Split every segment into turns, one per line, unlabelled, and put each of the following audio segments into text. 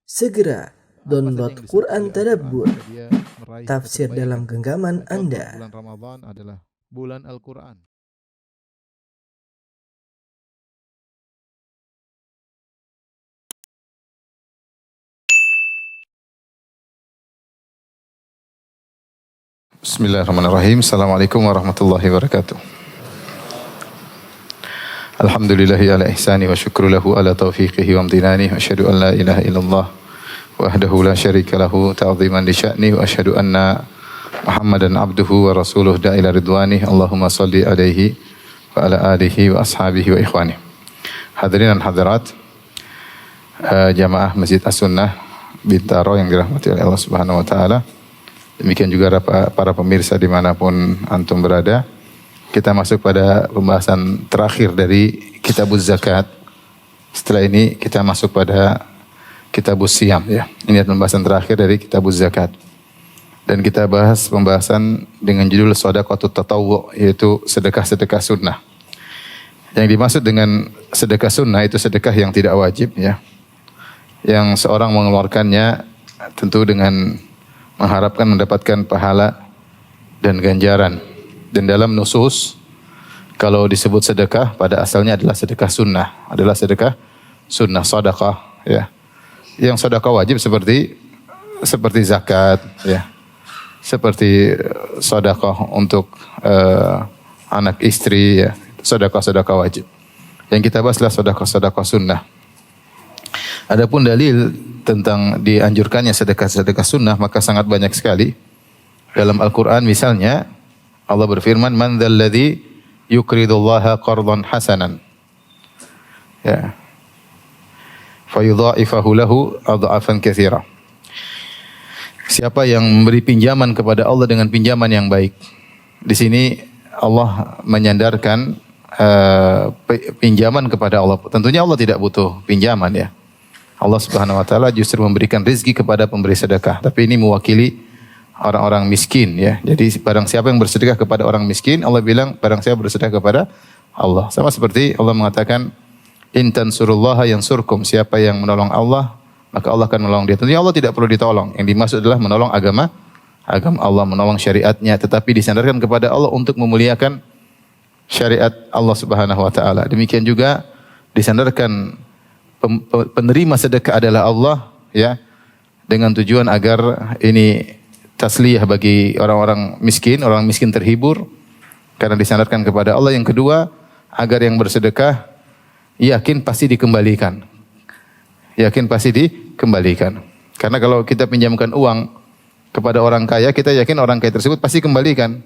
Segera download Quran Tadabbur,
dia meraih
tafsir
kebaikan.
dalam genggaman
Contoh,
Anda.
bulan Ramadan adalah bulan Al-Quran. Bismillahirrahmanirrahim. Assalamualaikum warahmatullahi wabarakatuh. Alhamdulillahi ala ihsani wa syukru lahu ala taufiqihi wa amdinani wa asyhadu an la ilaha illallah wahdahu la syarika lahu ta'ziman li sya'ni wa asyhadu anna Muhammadan abduhu wa rasuluh da'ila ridwani. Allahumma salli alaihi wa ala alihi wa ashabihi wa ikhwani. Hadirin dan hadirat, jamaah Masjid As-Sunnah Bintaro yang dirahmati oleh Allah Subhanahu wa taala. Demikian juga para pemirsa dimanapun antum berada. Kita masuk pada pembahasan terakhir dari Kitabuz Zakat. Setelah ini kita masuk pada Kitabuz Siyam, ya. Ini adalah pembahasan terakhir dari Kitabuz Zakat. Dan kita bahas pembahasan dengan judul Shadaqatut Tatawwu', yaitu sedekah-sedekah sunnah. Yang dimaksud dengan sedekah sunnah itu sedekah yang tidak wajib, ya. Yang seorang mengeluarkannya tentu dengan mengharapkan mendapatkan pahala dan ganjaran. Dan dalam nusus, kalau disebut sedekah, pada asalnya adalah sedekah sunnah. Adalah sedekah sunnah, sedekah, ya. Yang sedekah wajib seperti zakat, ya. Seperti sedekah untuk anak istri, ya. Sedekah wajib. Yang kita bahas adalah sedekah sunnah. Adapun dalil tentang dianjurkannya sedekah sunnah maka sangat banyak sekali. Dalam Al-Quran misalnya Allah berfirman, "Man dzalladzi yuqridullaha qardan hasanan." Ya. Fayudha'ifahu lahu adha'afan katsira. Siapa yang memberi pinjaman kepada Allah dengan pinjaman yang baik. Di sini Allah menyandarkan pinjaman kepada Allah. Tentunya Allah tidak butuh pinjaman, ya. Allah Subhanahu wa taala justru memberikan rezeki kepada pemberi sedekah. Tapi ini mewakili orang-orang miskin, ya. Jadi barang siapa yang bersedekah kepada orang miskin, Allah bilang barang siapa bersedekah kepada Allah. Sama seperti Allah mengatakan, "In tansurullaha yansurkum." Siapa yang menolong Allah, maka Allah akan menolong dia. Tentunya Allah tidak perlu ditolong. Yang dimaksud adalah menolong agama Allah, menolong syariatnya, tetapi disandarkan kepada Allah untuk memuliakan syariat Allah Subhanahu wa taala. Demikian juga disandarkan penerima sedekah adalah Allah, ya, dengan tujuan agar ini tasliyah bagi orang miskin terhibur karena disandarkan kepada Allah. Yang kedua, agar yang bersedekah yakin pasti dikembalikan. Karena kalau kita pinjamkan uang kepada orang kaya, kita yakin orang kaya tersebut pasti kembalikan.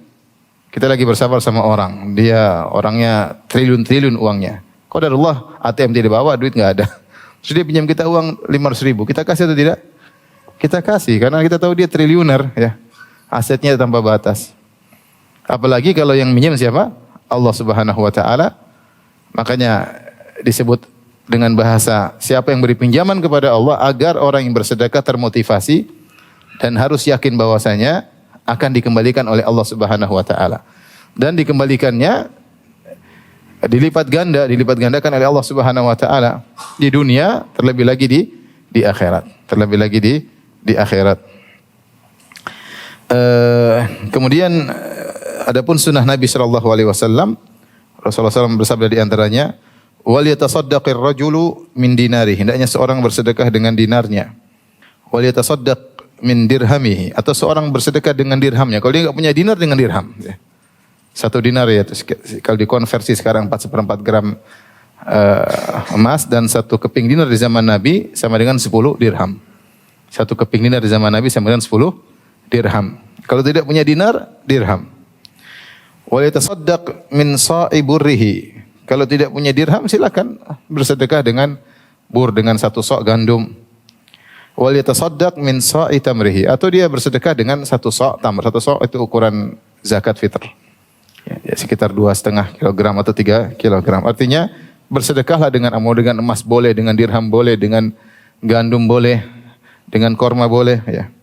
Kita lagi bersafar sama orang, dia orangnya triliun-triliun uangnya. Qadarullah, ATM tidak bawa, duit enggak ada. Terus dia pinjam kita uang 500 ribu, kita kasih atau tidak? Kita kasih, karena kita tahu dia triliuner, ya. Asetnya tanpa batas. Apalagi kalau yang minjem siapa? Allah Subhanahu wa taala. Makanya disebut dengan bahasa siapa yang beri pinjaman kepada Allah, agar orang yang bersedekah termotivasi dan harus yakin bahwasanya akan dikembalikan oleh Allah Subhanahu wa taala. Dan dikembalikannya dilipat gandakan oleh Allah Subhanahu wa taala di dunia, terlebih lagi di akhirat. Di akhirat. Kemudian adapun sunnah Nabi sallallahu alaihi wasallam, Rasulullah SAW bersabda di antaranya, "Wal yatasaddaqir rajulu min dinarihi." Hendaknya seorang bersedekah dengan dinarnya. "Wal yatasaddaq min dirhamihi." Atau seorang bersedekah dengan dirhamnya. Kalau dia enggak punya dinar, dengan dirham, ya. 1 dinar, ya, kalau dikonversi sekarang 4/4 gram emas, dan 1 keping dinar di zaman Nabi sama dengan 10 dirham. 1 keping dinar di zaman Nabi sama dengan 10 dirham. Kalau tidak punya dinar, dirham. Wa yatasaddaq min sa'i burrihi. Kalau tidak punya dirham, silakan bersedekah dengan dengan 1 sok gandum. Wa yatasaddaq min sa'i tamrihi. Atau dia bersedekah dengan 1 sok tamr. 1 sok itu ukuran zakat fitr. Ya, sekitar 2,5 kilogram atau 3 kilogram. Artinya bersedekahlah dengan emas boleh, dengan dirham boleh, dengan gandum boleh, dengan korma boleh, ya.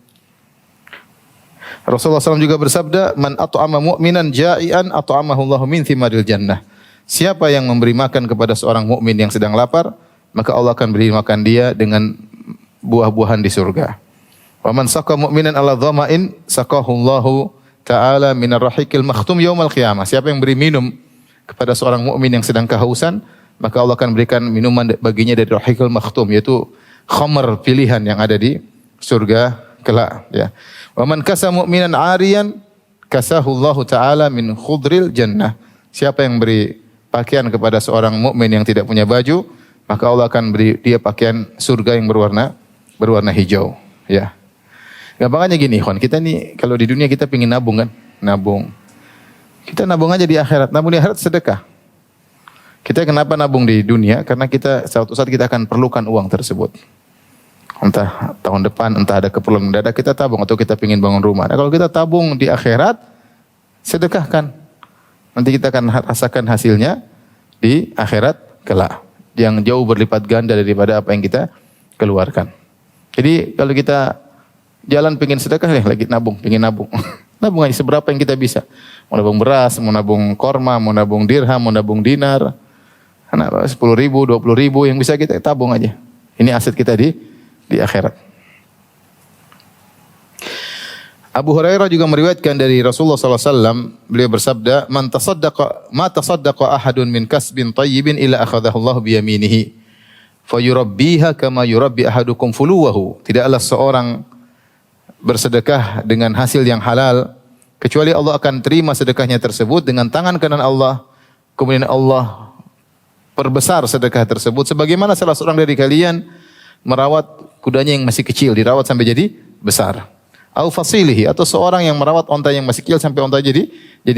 Rasulullah SAW juga bersabda, "Man at'ama mu'minan ja'ian at'amahu Allahu min thimaril jannah." Siapa yang memberi makan kepada seorang mukmin yang sedang lapar, maka Allah akan beri makan dia dengan buah-buahan di surga. Wa man saqa mu'minan ala dhama'in saqahu Allahu ta'ala minar rahiqil makhtum yaumal qiyamah. Siapa yang beri minum kepada seorang mukmin yang sedang kehausan, maka Allah akan berikan minuman baginya dari rahiqil makhtum, yaitu khamar pilihan yang ada di surga kelak, ya. Wa man kasa mu'minan 'ariyan kasahu Allahu ta'ala min khudril jannah. Siapa yang beri pakaian kepada seorang mukmin yang tidak punya baju, maka Allah akan beri dia pakaian surga yang berwarna hijau, ya. Gampangannya gini, ikhwan, kita nih kalau di dunia kita pengin nabung kan? Nabung. Kita nabung aja di akhirat. Nabung di akhirat sedekah. Kita kenapa nabung di dunia? Karena kita suatu saat kita akan perlukan uang tersebut. Entah tahun depan, entah ada keperluan mendadak, kita tabung atau kita pengin bangun rumah. Nah, kalau kita tabung di akhirat, sedekahkan. Nanti kita akan rasakan hasilnya di akhirat kelak, yang jauh berlipat ganda daripada apa yang kita keluarkan. Jadi kalau kita jalan pengin sedekah, lagi nabung, pengin nabung. Nabung aja seberapa yang kita bisa. Mau nabung beras, mau nabung korma, mau nabung dirham, mau nabung dinar. 10.000, 20.000 yang bisa kita tabung aja. Ini aset kita di akhirat. Abu Hurairah juga meriwayatkan dari Rasulullah SAW, beliau bersabda, "Man tasaddaqa ma tasaddaqa ahadun min kasbin tayyibin illa akhadahu Allah bi yaminihi, fayurabbiha kama yurabbi ahadukum fuluwahu." Tidaklah seorang bersedekah dengan hasil yang halal kecuali Allah akan terima sedekahnya tersebut dengan tangan kanan Allah, kemudian Allah perbesar sedekah tersebut sebagaimana salah seorang dari kalian merawat kudanya yang masih kecil, dirawat sampai jadi besar. Au fasilihi, atau seorang yang merawat onta yang masih kecil sampai onta jadi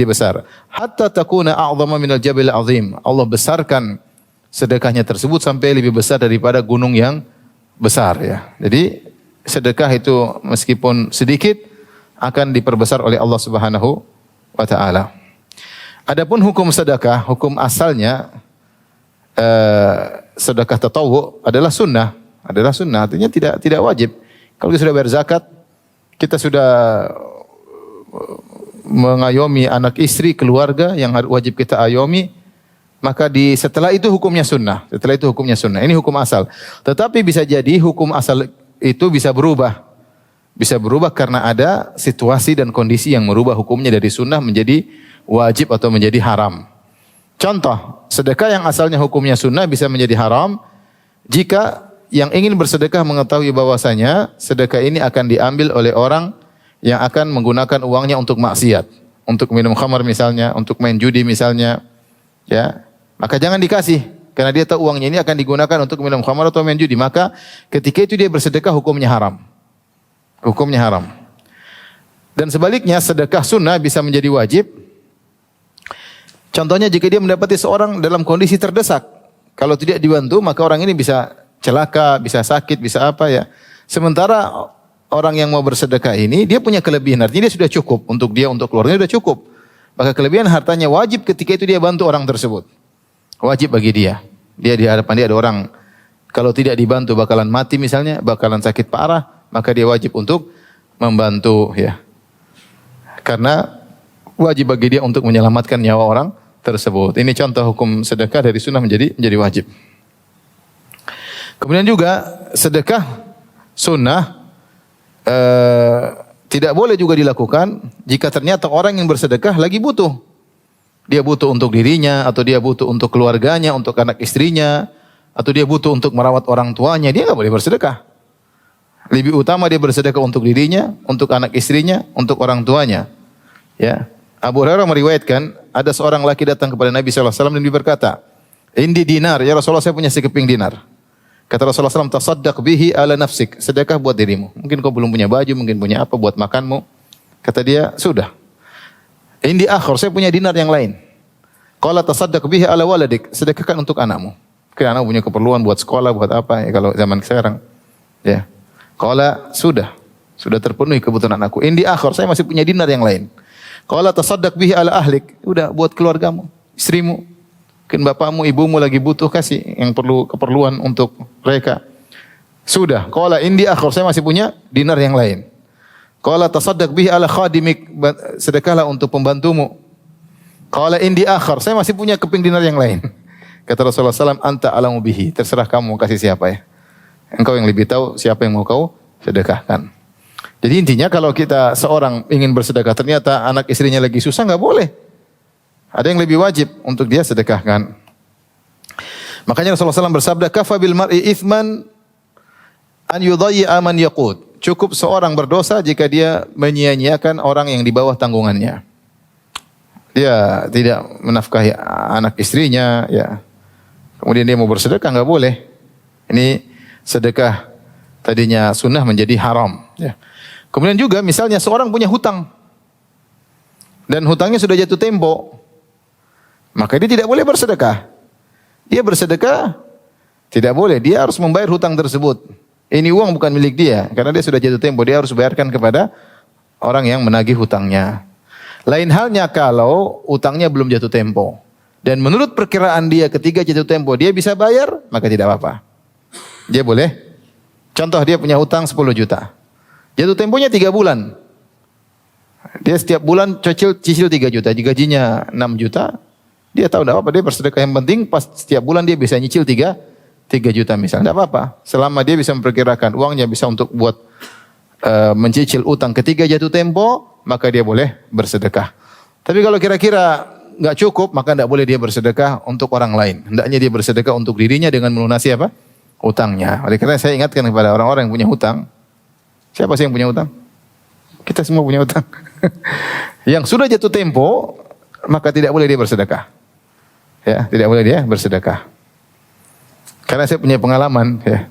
besar. Hatta takuna a'zama minal jabil azim. Allah besarkan sedekahnya tersebut sampai lebih besar daripada gunung yang besar, ya. Jadi sedekah itu meskipun sedikit akan diperbesar oleh Allah Subhanahu wa taala. Adapun hukum sedekah, hukum asalnya sedekah tatawwu adalah sunnah, artinya tidak wajib. Kalau kita sudah bayar zakat, kita sudah mengayomi anak istri, keluarga yang wajib kita ayomi, maka setelah itu hukumnya sunnah. Ini hukum asal. Tetapi bisa jadi hukum asal itu bisa berubah. Bisa berubah karena ada situasi dan kondisi yang merubah hukumnya dari sunnah menjadi wajib atau menjadi haram. Contoh, sedekah yang asalnya hukumnya sunnah bisa menjadi haram jika yang ingin bersedekah mengetahui bahwasanya sedekah ini akan diambil oleh orang yang akan menggunakan uangnya untuk maksiat, untuk minum khamar misalnya, untuk main judi misalnya, ya, maka jangan dikasih karena dia tahu uangnya ini akan digunakan untuk minum khamar atau main judi, maka ketika itu dia bersedekah hukumnya haram. Dan sebaliknya sedekah sunnah bisa menjadi wajib. Contohnya jika dia mendapati seorang dalam kondisi terdesak, kalau tidak dibantu maka orang ini bisa celaka, bisa sakit, bisa apa, ya. Sementara orang yang mau bersedekah ini dia punya kelebihan, artinya dia sudah cukup untuk dia, untuk keluarganya sudah cukup. Maka kelebihan hartanya wajib ketika itu dia bantu orang tersebut. Wajib bagi dia. Dia di hadapan dia ada orang kalau tidak dibantu bakalan mati misalnya, bakalan sakit parah, maka dia wajib untuk membantu, ya. Karena wajib bagi dia untuk menyelamatkan nyawa orang tersebut. Ini contoh hukum sedekah dari sunnah menjadi wajib. Kemudian juga sedekah sunnah tidak boleh juga dilakukan jika ternyata orang yang bersedekah lagi butuh. Dia butuh untuk dirinya, atau dia butuh untuk keluarganya, untuk anak istrinya, atau dia butuh untuk merawat orang tuanya, dia nggak boleh bersedekah. Lebih utama dia bersedekah untuk dirinya, untuk anak istrinya, untuk orang tuanya. Ya. Abu Hurairah meriwayatkan ada seorang laki datang kepada Nabi SAW dan dia berkata, "Indi dinar, ya Rasulullah, saya punya sekeping dinar." Kata Rasulullah SAW, "Tasaddaq bihi ala nafsik." Sedekah buat dirimu. Mungkin kau belum punya baju, mungkin punya apa buat makanmu. Kata dia, "Sudah." "Indi akhar, saya punya dinar yang lain." Qala tasaddaq bihi ala waladik. Sedekahkan untuk anakmu. Mungkin anak punya keperluan buat sekolah, buat apa, ya, kalau zaman sekarang. Ya. Qala, sudah terpenuhi kebutuhan anakku. "Indi akhar, saya masih punya dinar yang lain." Qala tasaddaq bihi ala ahlik. Udah buat keluargamu, istrimu. Mungkin bapakmu, ibumu lagi butuh, kasih yang perlu keperluan untuk mereka. Sudah. Qala indi akhar, saya masih punya dinar yang lain. Qala tasaddaq bihi ala khadimik, sedekahlah untuk pembantumu. Qala indi akhar, saya masih punya keping dinar yang lain. Kata Rasulullah SAW, anta alamu bihi, terserah kamu kasih siapa, ya. Engkau yang lebih tahu siapa yang mau kau sedekahkan. Jadi intinya kalau kita seorang ingin bersedekah ternyata anak istrinya lagi susah, nggak boleh. Ada yang lebih wajib untuk dia sedekahkan. Makanya Rasulullah SAW bersabda, "Kafa bil mar'i ithman an yudayyi'a man yaqut." Cukup seorang berdosa jika dia menyia-nyiakan orang yang di bawah tanggungannya. Dia tidak menafkahi anak istrinya, ya. Kemudian dia mau bersedekah, nggak boleh. Ini sedekah tadinya sunnah menjadi haram. Ya. Kemudian juga misalnya seorang punya hutang dan hutangnya sudah jatuh tempo, maka dia tidak boleh bersedekah. Dia bersedekah tidak boleh, dia harus membayar hutang tersebut. Ini uang bukan milik dia, karena dia sudah jatuh tempo, dia harus bayarkan kepada orang yang menagih hutangnya. Lain halnya kalau hutangnya belum jatuh tempo dan menurut perkiraan dia ketika jatuh tempo dia bisa bayar, maka tidak apa-apa. Dia boleh. Contoh dia punya hutang 10 juta. Jatuh temponya 3 bulan. Dia setiap bulan cicil 3 juta. Gajinya 6 juta. Dia tahu tidak apa-apa. Dia bersedekah. Yang penting pas setiap bulan dia bisa nyicil 3 juta misalnya. Tidak apa-apa. Selama dia bisa memperkirakan uangnya bisa untuk buat mencicil utang ketika jatuh tempo, maka dia boleh bersedekah. Tapi kalau kira-kira nggak cukup, maka tidak boleh dia bersedekah untuk orang lain. Hendaknya dia bersedekah untuk dirinya dengan melunasi apa? Utangnya. Oleh karena saya ingatkan kepada orang-orang yang punya hutang. Siapa sih yang punya hutang? Kita semua punya hutang. Yang sudah jatuh tempo, maka tidak boleh dia bersedekah. Ya, tidak boleh dia bersedekah. Karena saya punya pengalaman, ya.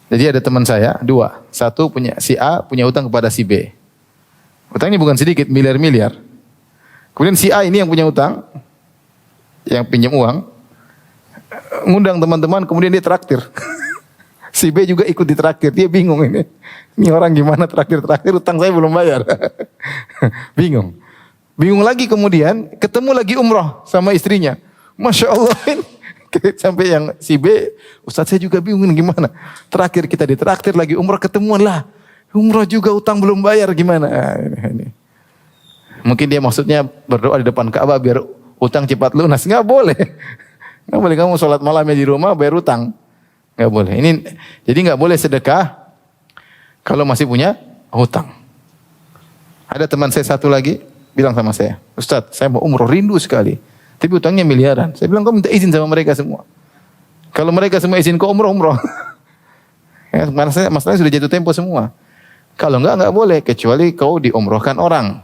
Jadi ada teman saya, 2. Satu punya si A punya hutang kepada si B. Hutangnya bukan sedikit, miliar-miliar. Kemudian si A ini yang punya hutang, yang pinjam uang, ngundang teman-teman, kemudian dia traktir. Si B juga ikut ditraktir, dia bingung ini. Ini orang gimana traktir, utang saya belum bayar. Bingung. Bingung lagi kemudian, ketemu lagi umroh sama istrinya. Masya Allah ini. Sampai yang si B, Ustaz saya juga bingung gimana. Terakhir kita ditraktir lagi umroh, ketemuan lah. Umroh juga utang belum bayar gimana. Ini. Mungkin dia maksudnya berdoa di depan Ka'bah biar utang cepat lunas. Nggak boleh. Nggak boleh kamu sholat malamnya di rumah bayar utang. Nggak boleh. Jadi nggak boleh sedekah kalau masih punya hutang. Ada teman saya satu lagi bilang sama saya, Ustaz, saya mau umroh rindu sekali, tapi hutangnya miliaran. Saya bilang kau minta izin sama mereka semua. Kalau mereka semua izin kau umroh. Ya, masalahnya sudah jatuh tempo semua. Kalau nggak boleh kecuali kau diumrohkan orang.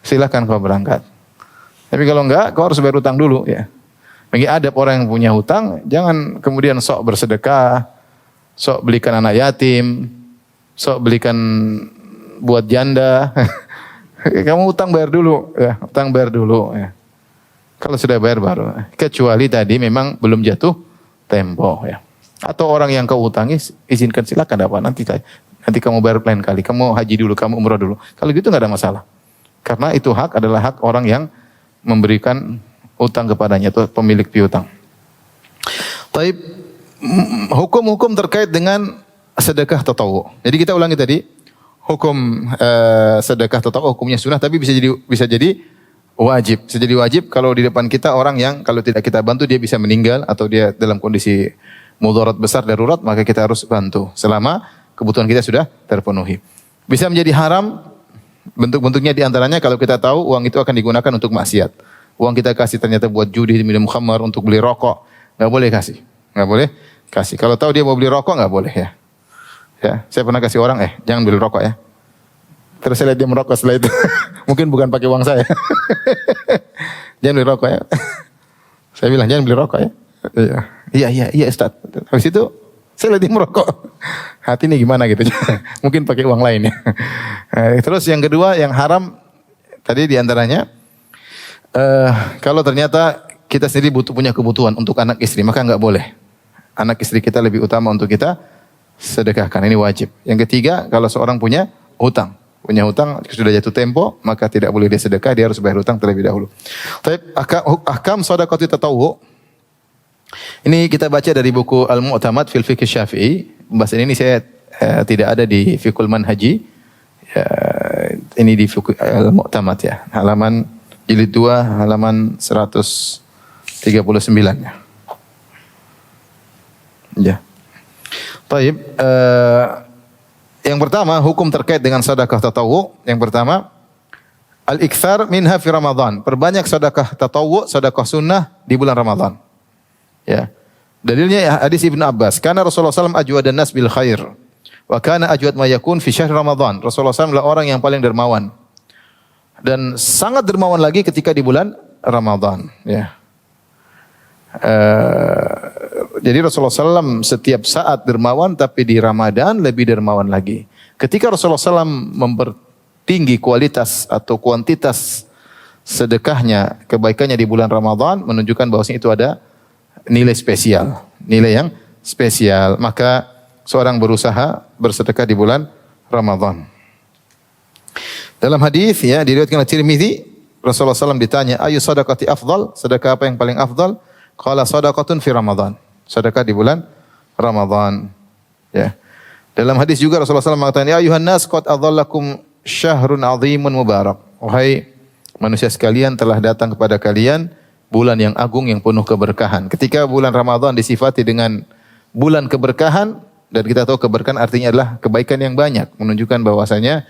Silakan kau berangkat. Tapi kalau nggak, kau harus bayar hutang dulu ya. Bagi adab orang yang punya hutang, jangan kemudian sok bersedekah, sok belikan anak yatim, sok belikan buat janda. Kamu hutang bayar dulu, ya, hutang bayar dulu. Ya. Kalau sudah bayar baru. Kecuali tadi memang belum jatuh tempo. Ya. Atau orang yang kau hutangi, izinkan silakan apa nanti kamu bayar lain kali. Kamu haji dulu, kamu umrah dulu. Kalau gitu nggak ada masalah. Karena itu hak adalah hak orang yang memberikan utang kepadanya, itu pemilik piutang. Taib, hukum-hukum terkait dengan sedekah tatawu. Jadi kita ulangi tadi, hukum sedekah tatawu hukumnya sunnah, tapi bisa jadi wajib. Bisa jadi wajib kalau di depan kita orang yang kalau tidak kita bantu dia bisa meninggal atau dia dalam kondisi mudarat besar darurat, maka kita harus bantu selama kebutuhan kita sudah terpenuhi. Bisa menjadi haram, bentuk-bentuknya diantaranya kalau kita tahu uang itu akan digunakan untuk maksiat. Uang kita kasih ternyata buat judi, minum khamar, untuk beli rokok, nggak boleh kasih, nggak boleh kasih. Kalau tahu dia mau beli rokok nggak boleh ya. Ya, saya pernah kasih orang, jangan beli rokok ya. Terus saya lihat dia merokok setelah itu, mungkin bukan pakai uang saya. Jangan beli rokok ya. Saya bilang jangan beli rokok ya. Iya Ustaz. Habis itu saya lihat dia merokok. Hati ini gimana gitu. Mungkin pakai uang lain ya. Terus yang kedua yang haram tadi diantaranya. Kalau ternyata kita sendiri punya kebutuhan untuk anak istri, maka nggak boleh. Anak istri kita lebih utama untuk kita sedekahkan, ini wajib. Yang ketiga, kalau seorang punya hutang sudah jatuh tempo, maka tidak boleh dia sedekah, dia harus bayar hutang terlebih dahulu. Tapi ahkam shadaqati tatawwu. Ini kita baca dari buku Al-Mu'tamad fil Fiqh Syafi'i. Pembahasan ini saya tidak ada di Fiqhul Manhaji. Ini di Fiqh Al-Mu'tamad ya, halaman jilid 2 halaman 139 ya. Ya. Taib, yang pertama hukum terkait dengan sedekah tatawwu. Yang pertama, al-iktsar minha fi Ramadan. Perbanyak sedekah tatawwu, sedekah sunnah di bulan Ramadan. Ya. Dalilnya hadis Ibnu Abbas, karena Rasulullah SAW ajwadan nas bil khair. Wa kana ajwad ma yakun fi syahr Ramadan. Rasulullah SAW adalah orang yang paling dermawan. Dan sangat dermawan lagi ketika di bulan Ramadan. Ya. Jadi Rasulullah SAW setiap saat dermawan, tapi di Ramadan lebih dermawan lagi. Ketika Rasulullah SAW mempertinggi kualitas atau kuantitas sedekahnya, kebaikannya di bulan Ramadan, menunjukkan bahwasanya itu ada nilai spesial, nilai yang spesial. Maka seorang berusaha bersedekah di bulan Ramadan. Dalam hadis ya diriwayatkan oleh Tirmizi, Rasulullah SAW ditanya, ayu sadaqati afdal? Sedekah apa yang paling afdal? Qala sadaqatun fi Ramadan. Sedekah di bulan Ramadan. Ya. Dalam hadis juga Rasulullah SAW mengatakan, ya ayuhan nas qad adhallakum syahrun azimun mubarak. Wahai manusia sekalian, telah datang kepada kalian bulan yang agung yang penuh keberkahan. Ketika bulan Ramadan disifati dengan bulan keberkahan, dan kita tahu keberkahan artinya adalah kebaikan yang banyak, menunjukkan bahwasanya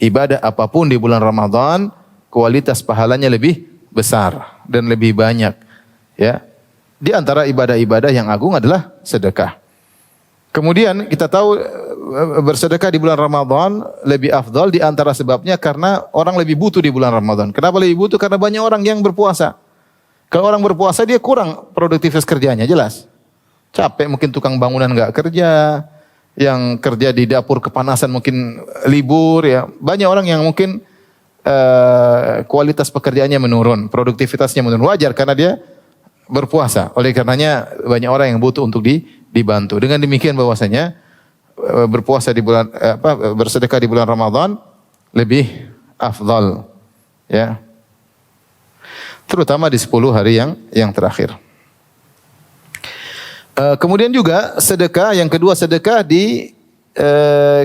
ibadah apapun di bulan Ramadan kualitas pahalanya lebih besar dan lebih banyak. Ya. Di antara ibadah-ibadah yang agung adalah sedekah. Kemudian kita tahu bersedekah di bulan Ramadan lebih afdal, di antara sebabnya karena orang lebih butuh di bulan Ramadan. Kenapa lebih butuh? Karena banyak orang yang berpuasa. Kalau orang berpuasa dia kurang produktivitas kerjanya, jelas. Capek, mungkin tukang bangunan enggak kerja, yang kerja di dapur kepanasan mungkin libur ya. Banyak orang yang mungkin kualitas pekerjaannya menurun, produktivitasnya menurun. Wajar karena dia berpuasa. Oleh karenanya banyak orang yang butuh untuk dibantu. Dengan demikian bahwasanya berpuasa di bulan bersedekah di bulan Ramadan lebih afdal. Ya. Terutama di 10 hari yang terakhir. Kemudian juga sedekah, yang kedua sedekah di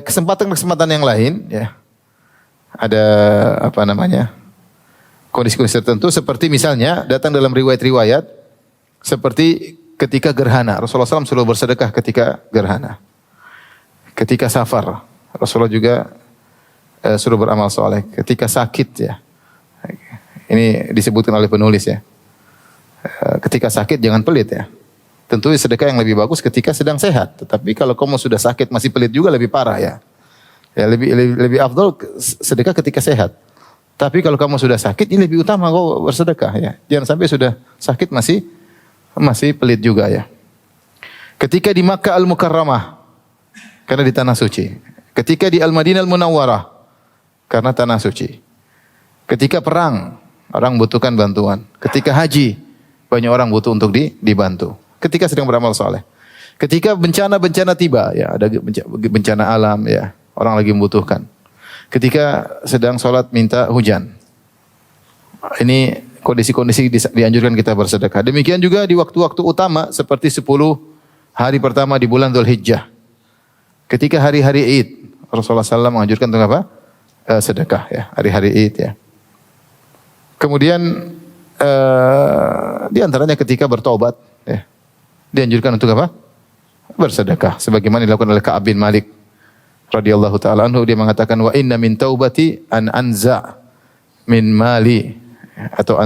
kesempatan-kesempatan yang lain, ya. Ada kondisi-kondisi tertentu, seperti misalnya datang dalam riwayat-riwayat seperti ketika gerhana. Rasulullah SAW selalu bersedekah ketika gerhana. Ketika safar, Rasulullah juga suruh beramal soleh. Ketika sakit, ya. Ini disebutkan oleh penulis, ya. Ketika sakit jangan pelit, ya. Tentu sedekah yang lebih bagus ketika sedang sehat. Tetapi kalau kamu sudah sakit masih pelit juga lebih parah, ya. Ya lebih afdal sedekah ketika sehat. Tapi kalau kamu sudah sakit ini lebih utama kau bersedekah, ya. Jangan sampai sudah sakit masih pelit juga, ya. Ketika di Makkah Al-Mukarramah karena di tanah suci. Ketika di Al-Madinah Al-Munawwarah karena tanah suci. Ketika perang orang butuhkan bantuan. Ketika haji banyak orang butuh untuk dibantu. Ketika sedang beramal soleh. Ketika bencana-bencana tiba, ya ada bencana alam, ya orang lagi membutuhkan. Ketika sedang sholat minta hujan. Ini kondisi-kondisi dianjurkan kita bersedekah. Demikian juga di waktu-waktu utama seperti 10 hari pertama di bulan Dzulhijjah. Ketika hari-hari Id, Rasulullah SAW menganjurkan untuk apa? Sedekah, ya, hari-hari Id, ya. Kemudian di antaranya ketika bertobat, ya, dianjurkan untuk apa? Bersedekah. Sebagaimana dilakukan oleh Ka'ab bin Malik radhiyallahu taala anhu, dia mengatakan wa inna min taubati an anza min mali atau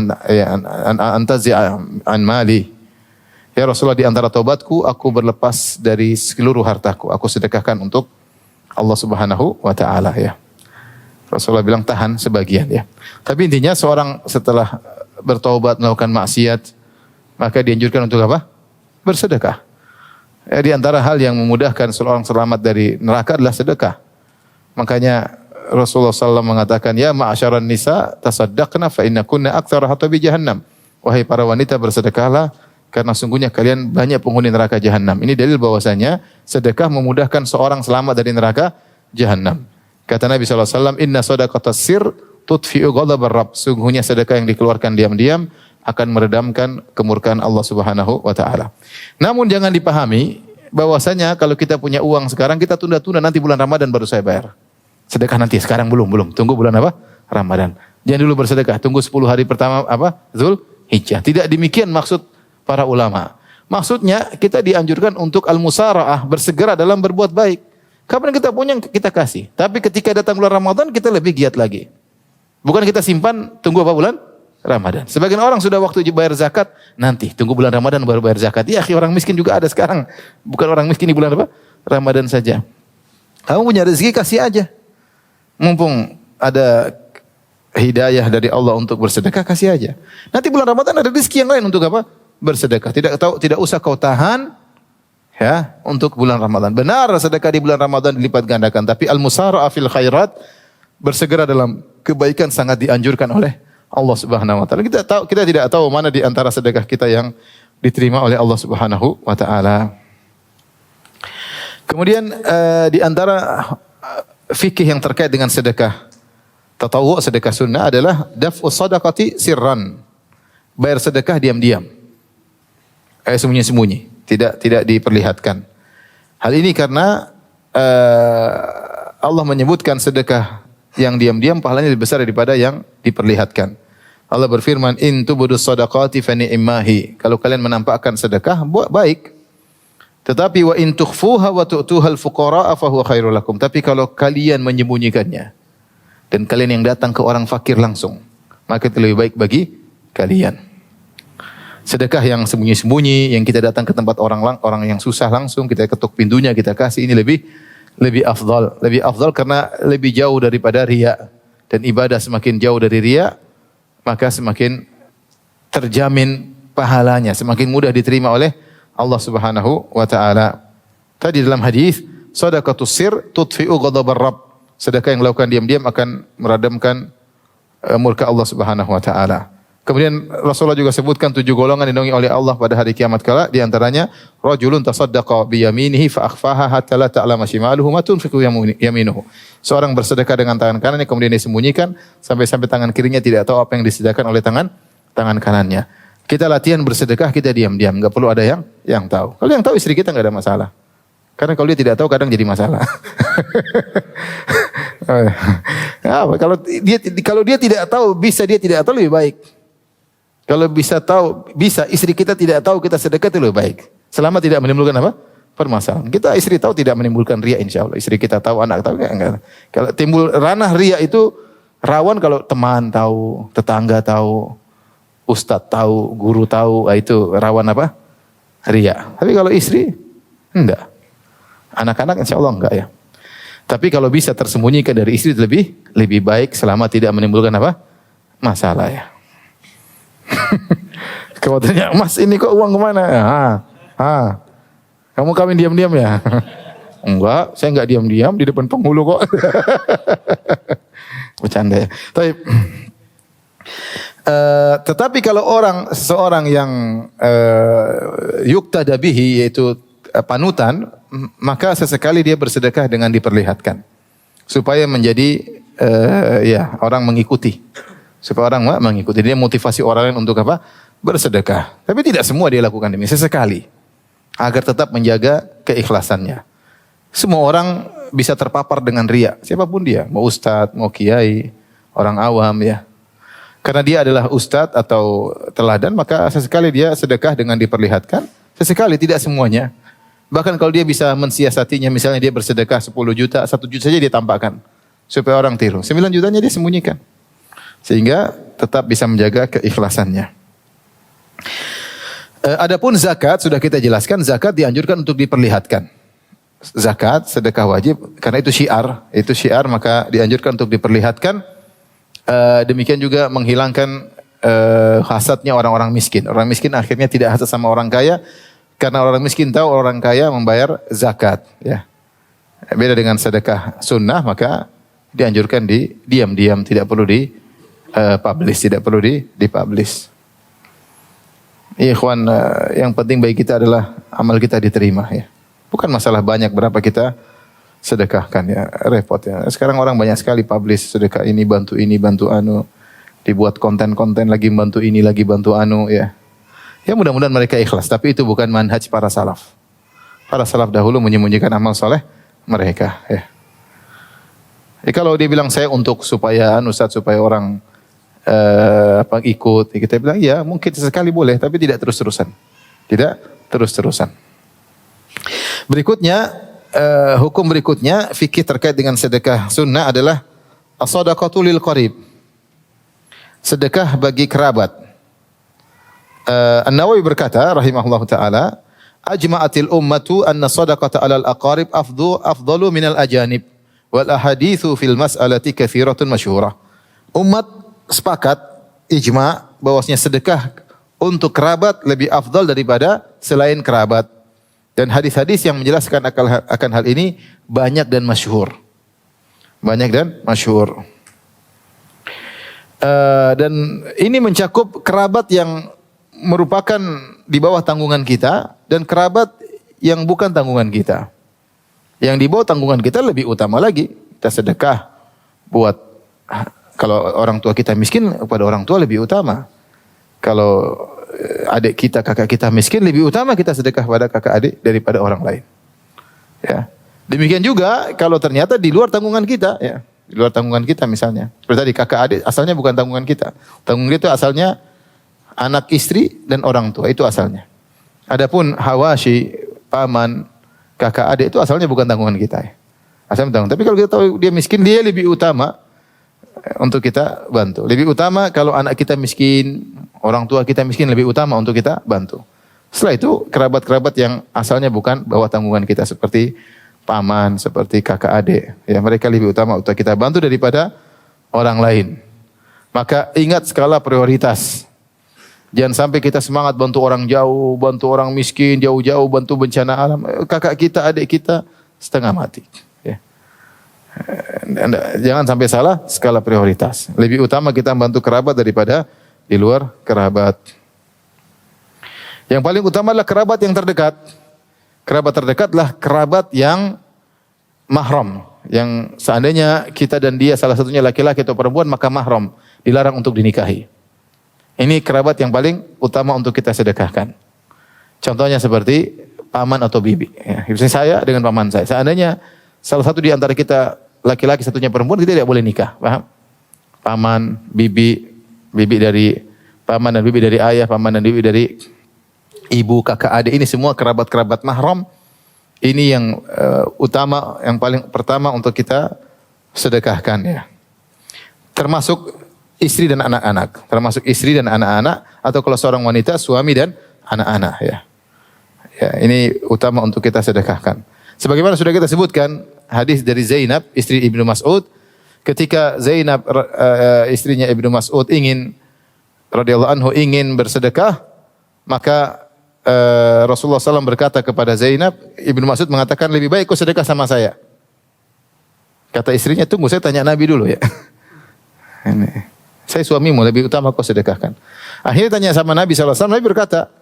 antazi'a an mali. Ya Rasulullah, di antara taubatku aku berlepas dari seluruh hartaku, aku sedekahkan untuk Allah Subhanahu wa taala, ya. Rasulullah bilang tahan sebagian, ya. Tapi intinya seorang setelah bertaubat melakukan maksiat maka dianjurkan untuk apa? Bersedekah. Ya, di antara hal yang memudahkan seorang selamat dari neraka adalah sedekah. Makanya Rasulullah SAW mengatakan, ya ma'asyaran nisa tasaddaqna fa innakunna aktsara hatabi jahannam. Wahai para wanita, bersedekahlah karena sungguhnya kalian banyak penghuni neraka jahanam. Ini dalil bahwasanya sedekah memudahkan seorang selamat dari neraka jahanam. Kata Nabi SAW, inna sadaqatas sir tutfi'u ghadabar rabb. Sungguhnya sedekah yang dikeluarkan diam-diam akan meredamkan kemurkaan Allah Subhanahu wa taala. Namun jangan dipahami bahwasanya kalau kita punya uang sekarang kita tunda-tunda nanti bulan Ramadan baru saya bayar. Sedekah nanti, sekarang belum. Tunggu bulan apa? Ramadan. Jangan dulu bersedekah, tunggu 10 hari pertama apa? Dzulhijjah. Tidak demikian maksud para ulama. Maksudnya kita dianjurkan untuk al-musara'ah, bersegera dalam berbuat baik. Kapan kita punya kita kasih. Tapi ketika datang bulan Ramadan kita lebih giat lagi. Bukan kita simpan tunggu apa bulan Ramadan. Sebagian orang sudah waktu bayar zakat, nanti tunggu bulan Ramadan baru bayar zakat. Ya, orang miskin juga ada sekarang. Bukan orang miskin di bulan apa? Ramadan saja. Kamu punya rezeki kasih aja. Mumpung ada hidayah dari Allah untuk bersedekah, kasih aja. Nanti bulan Ramadan ada rezeki yang lain untuk apa? Bersedekah. Tidak usah kau tahan ya untuk bulan Ramadan. Benar sedekah di bulan Ramadan dilipat gandakan, tapi al-musara'ah fil khairat, bersegera dalam kebaikan sangat dianjurkan oleh Allah Subhanahu wa taala. Kita tidak tahu mana di antara sedekah kita yang diterima oleh Allah Subhanahu wa taala. Kemudian di antara fikih yang terkait dengan sedekah tatawwu', sedekah sunnah adalah daf'us shadaqati sirran. Bayar sedekah diam-diam. Sembunyi-sembunyi, tidak diperlihatkan. Hal ini karena Allah menyebutkan sedekah yang diam-diam pahalanya lebih besar daripada yang diperlihatkan. Allah berfirman, "In tubudus shadaqati fa ni'mahi." Kalau kalian menampakkan sedekah, buat baik. Tetapi wa in tukhfuha wa tu'tuhal fuqara'a fa huwa khairul lakum. Tapi kalau kalian menyembunyikannya dan kalian yang datang ke orang fakir langsung, maka itu lebih baik bagi kalian. Sedekah yang sembunyi-sembunyi, yang kita datang ke tempat orang yang susah langsung, kita ketuk pintunya, kita kasih, ini lebih afdal karena lebih jauh daripada riya. Dan ibadah semakin jauh dari riya, maka semakin terjamin pahalanya, semakin mudah diterima oleh Allah Subhanahu wa taala. Tadi dalam hadis, shadaqatus sir tudfi'u ghadabar rabb. Sedekah yang dilakukan diam-diam akan meradamkan murka Allah Subhanahu wa taala. Kemudian Rasulullah juga sebutkan 7 golongan dinaungi oleh Allah pada hari kiamat kala, di antaranya rajulun tasaddaqa bi yaminihi fa akhfaha hatta la ta'lama shimaluhu ma tunfiqu yaminuhu. Seorang bersedekah dengan tangan kanannya kemudian disembunyikan sampai tangan kirinya tidak tahu apa yang disediakan oleh tangan kanannya. Kita latihan bersedekah, kita diam-diam, enggak perlu ada yang tahu. Kalau yang tahu istri kita enggak ada masalah. Karena kalau dia tidak tahu kadang jadi masalah. Kalau dia tidak tahu, dia tidak tahu lebih baik. Kalau bisa tahu, istri kita tidak tahu kita sedekah itu lebih baik. Selama tidak menimbulkan apa? Permasalahan. Kita istri tahu tidak menimbulkan riya insyaallah. Istri kita tahu, anak tahu enggak. Kalau timbul ranah riya itu rawan kalau teman tahu, tetangga tahu, ustadz tahu, guru tahu, itu rawan apa? Riya. Tapi kalau istri enggak. Anak-anak insyaallah enggak ya. Tapi kalau bisa tersembunyikan dari istri lebih baik selama tidak menimbulkan apa? Masalah ya. Kemudian, "Mas, ini kok uang kemana?" Kamu kawin diam-diam ya? Enggak, saya enggak diam-diam di depan penghulu kok. Bercanda ya. Tetapi kalau seseorang yang yuktada bihi, yaitu panutan, maka sesekali dia bersedekah dengan diperlihatkan supaya menjadi orang mengikuti. Supaya orang mengikuti, dia motivasi orang lain untuk apa? Bersedekah. Tapi tidak semua dia lakukan demikian, sesekali. Agar tetap menjaga keikhlasannya. Semua orang bisa terpapar dengan riya, siapapun dia, mau ustadz, mau kiai, orang awam ya. Karena dia adalah ustadz atau teladan, maka sesekali dia sedekah dengan diperlihatkan, sesekali, tidak semuanya. Bahkan kalau dia bisa mensiasatinya, misalnya dia bersedekah 10 juta, 1 juta saja dia tampakkan. Supaya orang tiru. 9 jutanya dia sembunyikan. Sehingga tetap bisa menjaga keikhlasannya. Adapun zakat, sudah kita jelaskan, zakat dianjurkan untuk diperlihatkan. Zakat, sedekah wajib, karena itu syiar, maka dianjurkan untuk diperlihatkan. Demikian juga menghilangkan hasadnya orang-orang miskin. Orang miskin akhirnya tidak hasad sama orang kaya, karena orang miskin tahu orang kaya membayar zakat. Ya. Beda dengan sedekah sunnah, maka dianjurkan diam-diam, tidak perlu dipublish. Ikhwan, yang penting bagi kita adalah amal kita diterima ya. Bukan masalah banyak berapa kita sedekahkan ya, repot ya. Sekarang orang banyak sekali publish sedekah ini bantu anu, dibuat konten-konten lagi bantu ini lagi bantu anu ya. Ya mudah-mudahan mereka ikhlas, tapi itu bukan manhaj para salaf. Para salaf dahulu menyembunyikan amal soleh mereka ya. Kalau dia bilang saya untuk supaya Ustaz, supaya orang ikut, kita bilang ya mungkin sesekali boleh, tapi tidak terus-terusan. Tidak terus-terusan. Berikutnya, hukum berikutnya fikih terkait dengan sedekah sunnah adalah as-shadaqatu lil qarib. Sedekah bagi kerabat. An-Nawawi berkata rahimahullahu taala, ajma'atil ummatu anna shadaqata 'alal aqarib afdalu minal ajanib wal ahaditsu fil mas'alati katsiratun masyhurah. Umat sepakat ijma' bahwasanya sedekah untuk kerabat lebih afdal daripada selain kerabat. Dan hadis-hadis yang menjelaskan akan hal ini banyak dan masyhur. Banyak dan masyhur. Dan ini mencakup kerabat yang merupakan di bawah tanggungan kita dan kerabat yang bukan tanggungan kita. Yang di bawah tanggungan kita lebih utama lagi. Kita sedekah buat, kalau orang tua kita miskin, kepada orang tua lebih utama. Kalau adik kita, kakak kita miskin, lebih utama kita sedekah pada kakak adik daripada orang lain. Ya. Demikian juga kalau ternyata di luar tanggungan kita, ya, di luar tanggungan kita misalnya. Seperti tadi kakak adik asalnya bukan tanggungan kita. Tanggungan kita asalnya anak istri dan orang tua, itu asalnya. Adapun hawashi, paman, kakak adik itu asalnya bukan tanggungan kita. Ya. Asalnya tanggungan. Tapi kalau kita tahu dia miskin, dia lebih utama untuk kita bantu. Lebih utama kalau anak kita miskin, orang tua kita miskin, lebih utama untuk kita bantu. Setelah itu kerabat-kerabat yang asalnya bukan bawah tanggungan kita seperti paman, seperti kakak adik, ya mereka lebih utama untuk kita bantu daripada orang lain. Maka ingat skala prioritas. Jangan sampai kita semangat bantu orang jauh, bantu orang miskin jauh-jauh, bantu bencana alam. Kakak kita, adik kita setengah mati. Ya. Jangan sampai salah skala prioritas. Lebih utama kita bantu kerabat daripada di luar kerabat. Yang paling utama adalah kerabat yang terdekat. Kerabat terdekatlah kerabat yang mahram. Yang seandainya kita dan dia salah satunya laki-laki atau perempuan, maka mahram. Dilarang untuk dinikahi. Ini kerabat yang paling utama untuk kita sedekahkan. Contohnya seperti paman atau bibi. Ya, misalnya saya dengan paman saya. Seandainya salah satu di antara kita laki-laki, satunya perempuan, kita tidak boleh nikah. Paham? Paman, bibi, bibi dari paman dan bibi dari ayah, paman dan bibi dari ibu, kakak, adik, ini semua kerabat-kerabat mahram. Ini yang utama, yang paling pertama untuk kita sedekahkan, ya. Termasuk istri dan anak-anak, termasuk istri dan anak-anak, atau kalau seorang wanita, suami dan anak-anak, ya. Ya, ini utama untuk kita sedekahkan. Sebagaimana sudah kita sebutkan hadis dari Zainab, istri Ibnu Mas'ud, ketika Zainab istrinya Ibnu Mas'ud radhiyallahu anhu ingin bersedekah, maka Rasulullah SAW berkata kepada Zainab, Ibnu Mas'ud mengatakan, lebih baik kau sedekah sama saya. Kata istrinya, tunggu saya tanya Nabi dulu ya. Ini, saya suamimu, lebih utama kau sedekahkan. Akhirnya tanya sama Nabi SAW, Nabi berkata,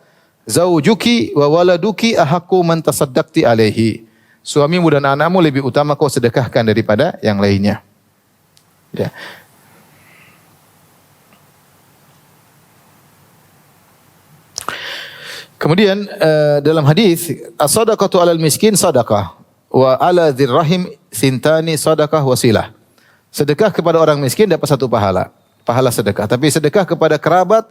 Zawjuki wa waladuki ahaqqu man tasaddaqti alaihi. Suamimu dan anakmu lebih utama kau sedekahkan daripada yang lainnya. Ya. Kemudian dalam hadis, as-shadaqatu 'alal miskin sadaqah wa 'ala dzir rahim sintani sadaqah wasilah. Sedekah kepada orang miskin dapat satu pahala, pahala sedekah. Tapi sedekah kepada kerabat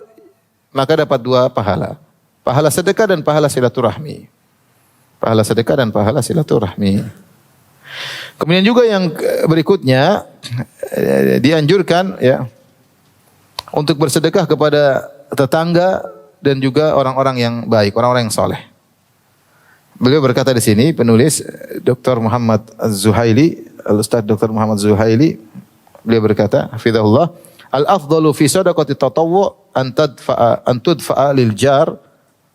maka dapat dua pahala. Pahala sedekah dan pahala silaturahmi. Pahala sedekah dan pahala silaturahmi. Kemudian juga yang berikutnya dianjurkan ya untuk bersedekah kepada tetangga dan juga orang-orang yang baik, orang-orang yang soleh. Beliau berkata di sini, penulis Dr. Muhammad Az-Zuhaili, Al-Ustaz Dr. Muhammad Az-Zuhaili, beliau berkata, hafizahullah, al-afdalu fi sadaqati tatawwu an tudfa'a lil jar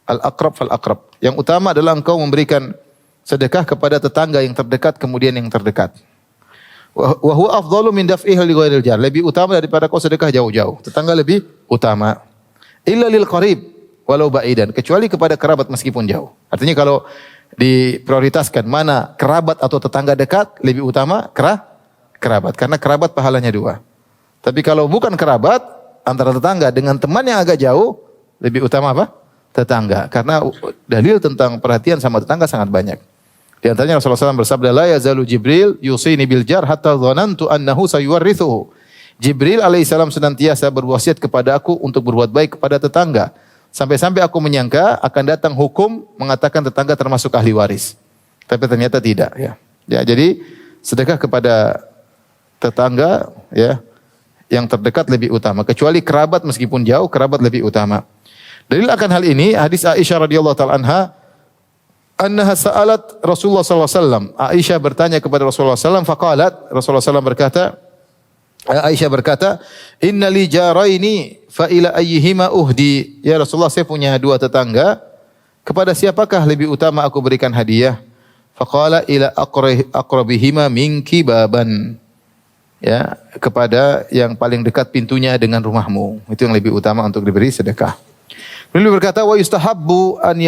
al-aqrab fal aqrab. Yang utama adalah engkau memberikan sedekah kepada tetangga yang terdekat kemudian yang terdekat. Wa huwa afdalu min daf'ihi li ghairil jar. Lebih utama daripada kau sedekah jauh-jauh. Tetangga lebih utama. Illa lil qarib walau ba'idan, kecuali kepada kerabat meskipun jauh. Artinya kalau diprioritaskan mana kerabat atau tetangga dekat, lebih utama kerabat, karena kerabat pahalanya dua. Tapi kalau bukan kerabat, antara tetangga dengan teman yang agak jauh, lebih utama apa? Tetangga. Karena dalil tentang perhatian sama tetangga sangat banyak. Di antaranya Rasulullah SAW bersabda, la yazalu Jibril yusini bil jar hatta dhanantu annahu sayuwarrithuhu. Jibril alaihissalam senantiasa berwasiat kepada aku untuk berbuat baik kepada tetangga. Sampai-sampai aku menyangka akan datang hukum mengatakan tetangga termasuk ahli waris. Tapi ternyata tidak, ya. Ya, jadi sedekah kepada tetangga, ya, yang terdekat lebih utama. Kecuali kerabat, meskipun jauh, kerabat lebih utama. Dalil akan hal ini hadis Aisyah radhiyallahu taala annaha sa'alat Rasulullah sallallahu alaihi wasallam. Aisyah bertanya kepada Rasulullah sallallahu alaihi wasallam, faqalat, Rasulullah sallallahu berkata, Aisyah berkata, "Inna li jaraini fa ila ayyihima uhdi?" Ya Rasulullah, saya punya dua tetangga, kepada siapakah lebih utama aku berikan hadiah? Faqala ila aqrabihima minki baban. Ya, kepada yang paling dekat pintunya dengan rumahmu. Itu yang lebih utama untuk diberi sedekah. Beliau berkata, "Wa yustahabbu an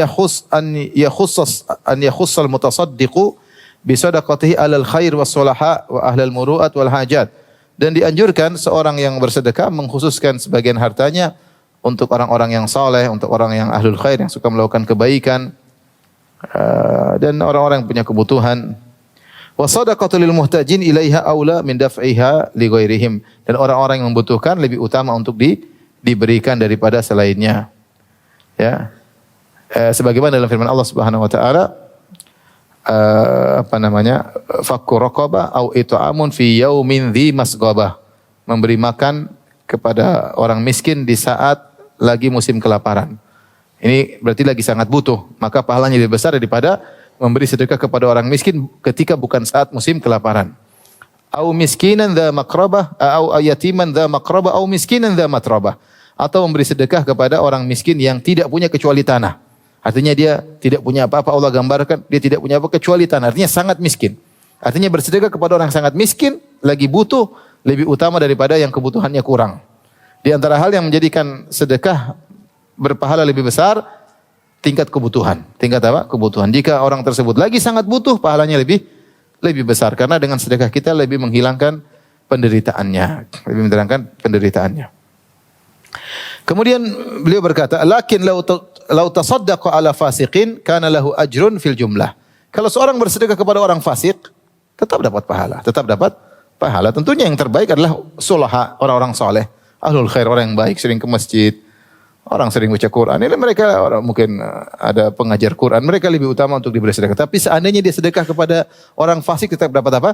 yakhussal mutasaddiqu bi sadaqatihi 'alal khair was salaha wa ahlal muru'at wal hajat." Dan dianjurkan seorang yang bersedekah mengkhususkan sebagian hartanya untuk orang-orang yang saleh, untuk orang yang ahlul khair, yang suka melakukan kebaikan, dan orang-orang yang punya kebutuhan. Wa sadaqatu lil muhtajin ilaiha aula min daf'iha li ghairihim. Dan orang-orang yang membutuhkan lebih utama untuk diberikan daripada selainnya. Ya. Sebagaimana dalam firman Allah Subhanahu wa taala, fakku raqabah au it'amun fi yaumin dhi masghabah, memberi makan kepada orang miskin di saat lagi musim kelaparan. Ini berarti lagi sangat butuh, maka pahalanya lebih besar daripada memberi sedekah kepada orang miskin ketika bukan saat musim kelaparan. Au miskinan dha maqrabah au yatiman dha maqrabah au miskinan dha matrabah, atau memberi sedekah kepada orang miskin yang tidak punya kecuali tanah. Artinya dia tidak punya apa-apa, Allah gambarkan dia tidak punya apa kecuali tanah. Artinya sangat miskin. Artinya bersedekah kepada orang sangat miskin, lagi butuh, lebih utama daripada yang kebutuhannya kurang. Di antara hal yang menjadikan sedekah berpahala lebih besar, tingkat kebutuhan. Tingkat apa? Kebutuhan. Jika orang tersebut lagi sangat butuh, pahalanya lebih besar. Karena dengan sedekah kita lebih menghilangkan penderitaannya. Lebih menghilangkan penderitaannya. Kemudian beliau berkata, "Lakin lau tasaddaqa ala fasiqin kana lahu ajrun fil jumlah." Kalau seorang bersedekah kepada orang fasik, tetap dapat pahala, Tentunya yang terbaik adalah sulaha, orang-orang saleh, ahlul khair, orang yang baik, sering ke masjid, orang sering baca Quran. Ini mereka mungkin ada pengajar Quran, mereka lebih utama untuk diberi sedekah. Tapi seandainya dia sedekah kepada orang fasik, tetap dapat apa?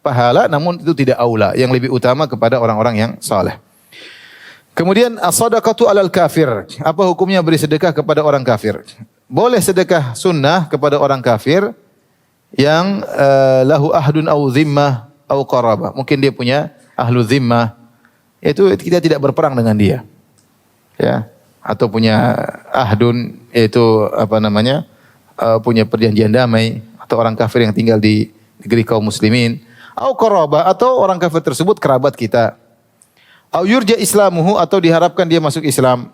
Pahala, namun itu tidak aula. Yang lebih utama kepada orang-orang yang saleh. Kemudian as-sadaqatu 'alal kafir. Apa hukumnya beri sedekah kepada orang kafir? Boleh sedekah sunnah kepada orang kafir yang lahu ahdun au zimmah au qarabah. Mungkin dia punya ahlu zimmah. Itu kita tidak berperang dengan dia. Ya, atau punya ahdun, yaitu punya perjanjian damai, atau orang kafir yang tinggal di negeri kaum muslimin. Au qarabah, atau orang kafir tersebut kerabat kita. Au yurja islamuhu, atau diharapkan dia masuk Islam.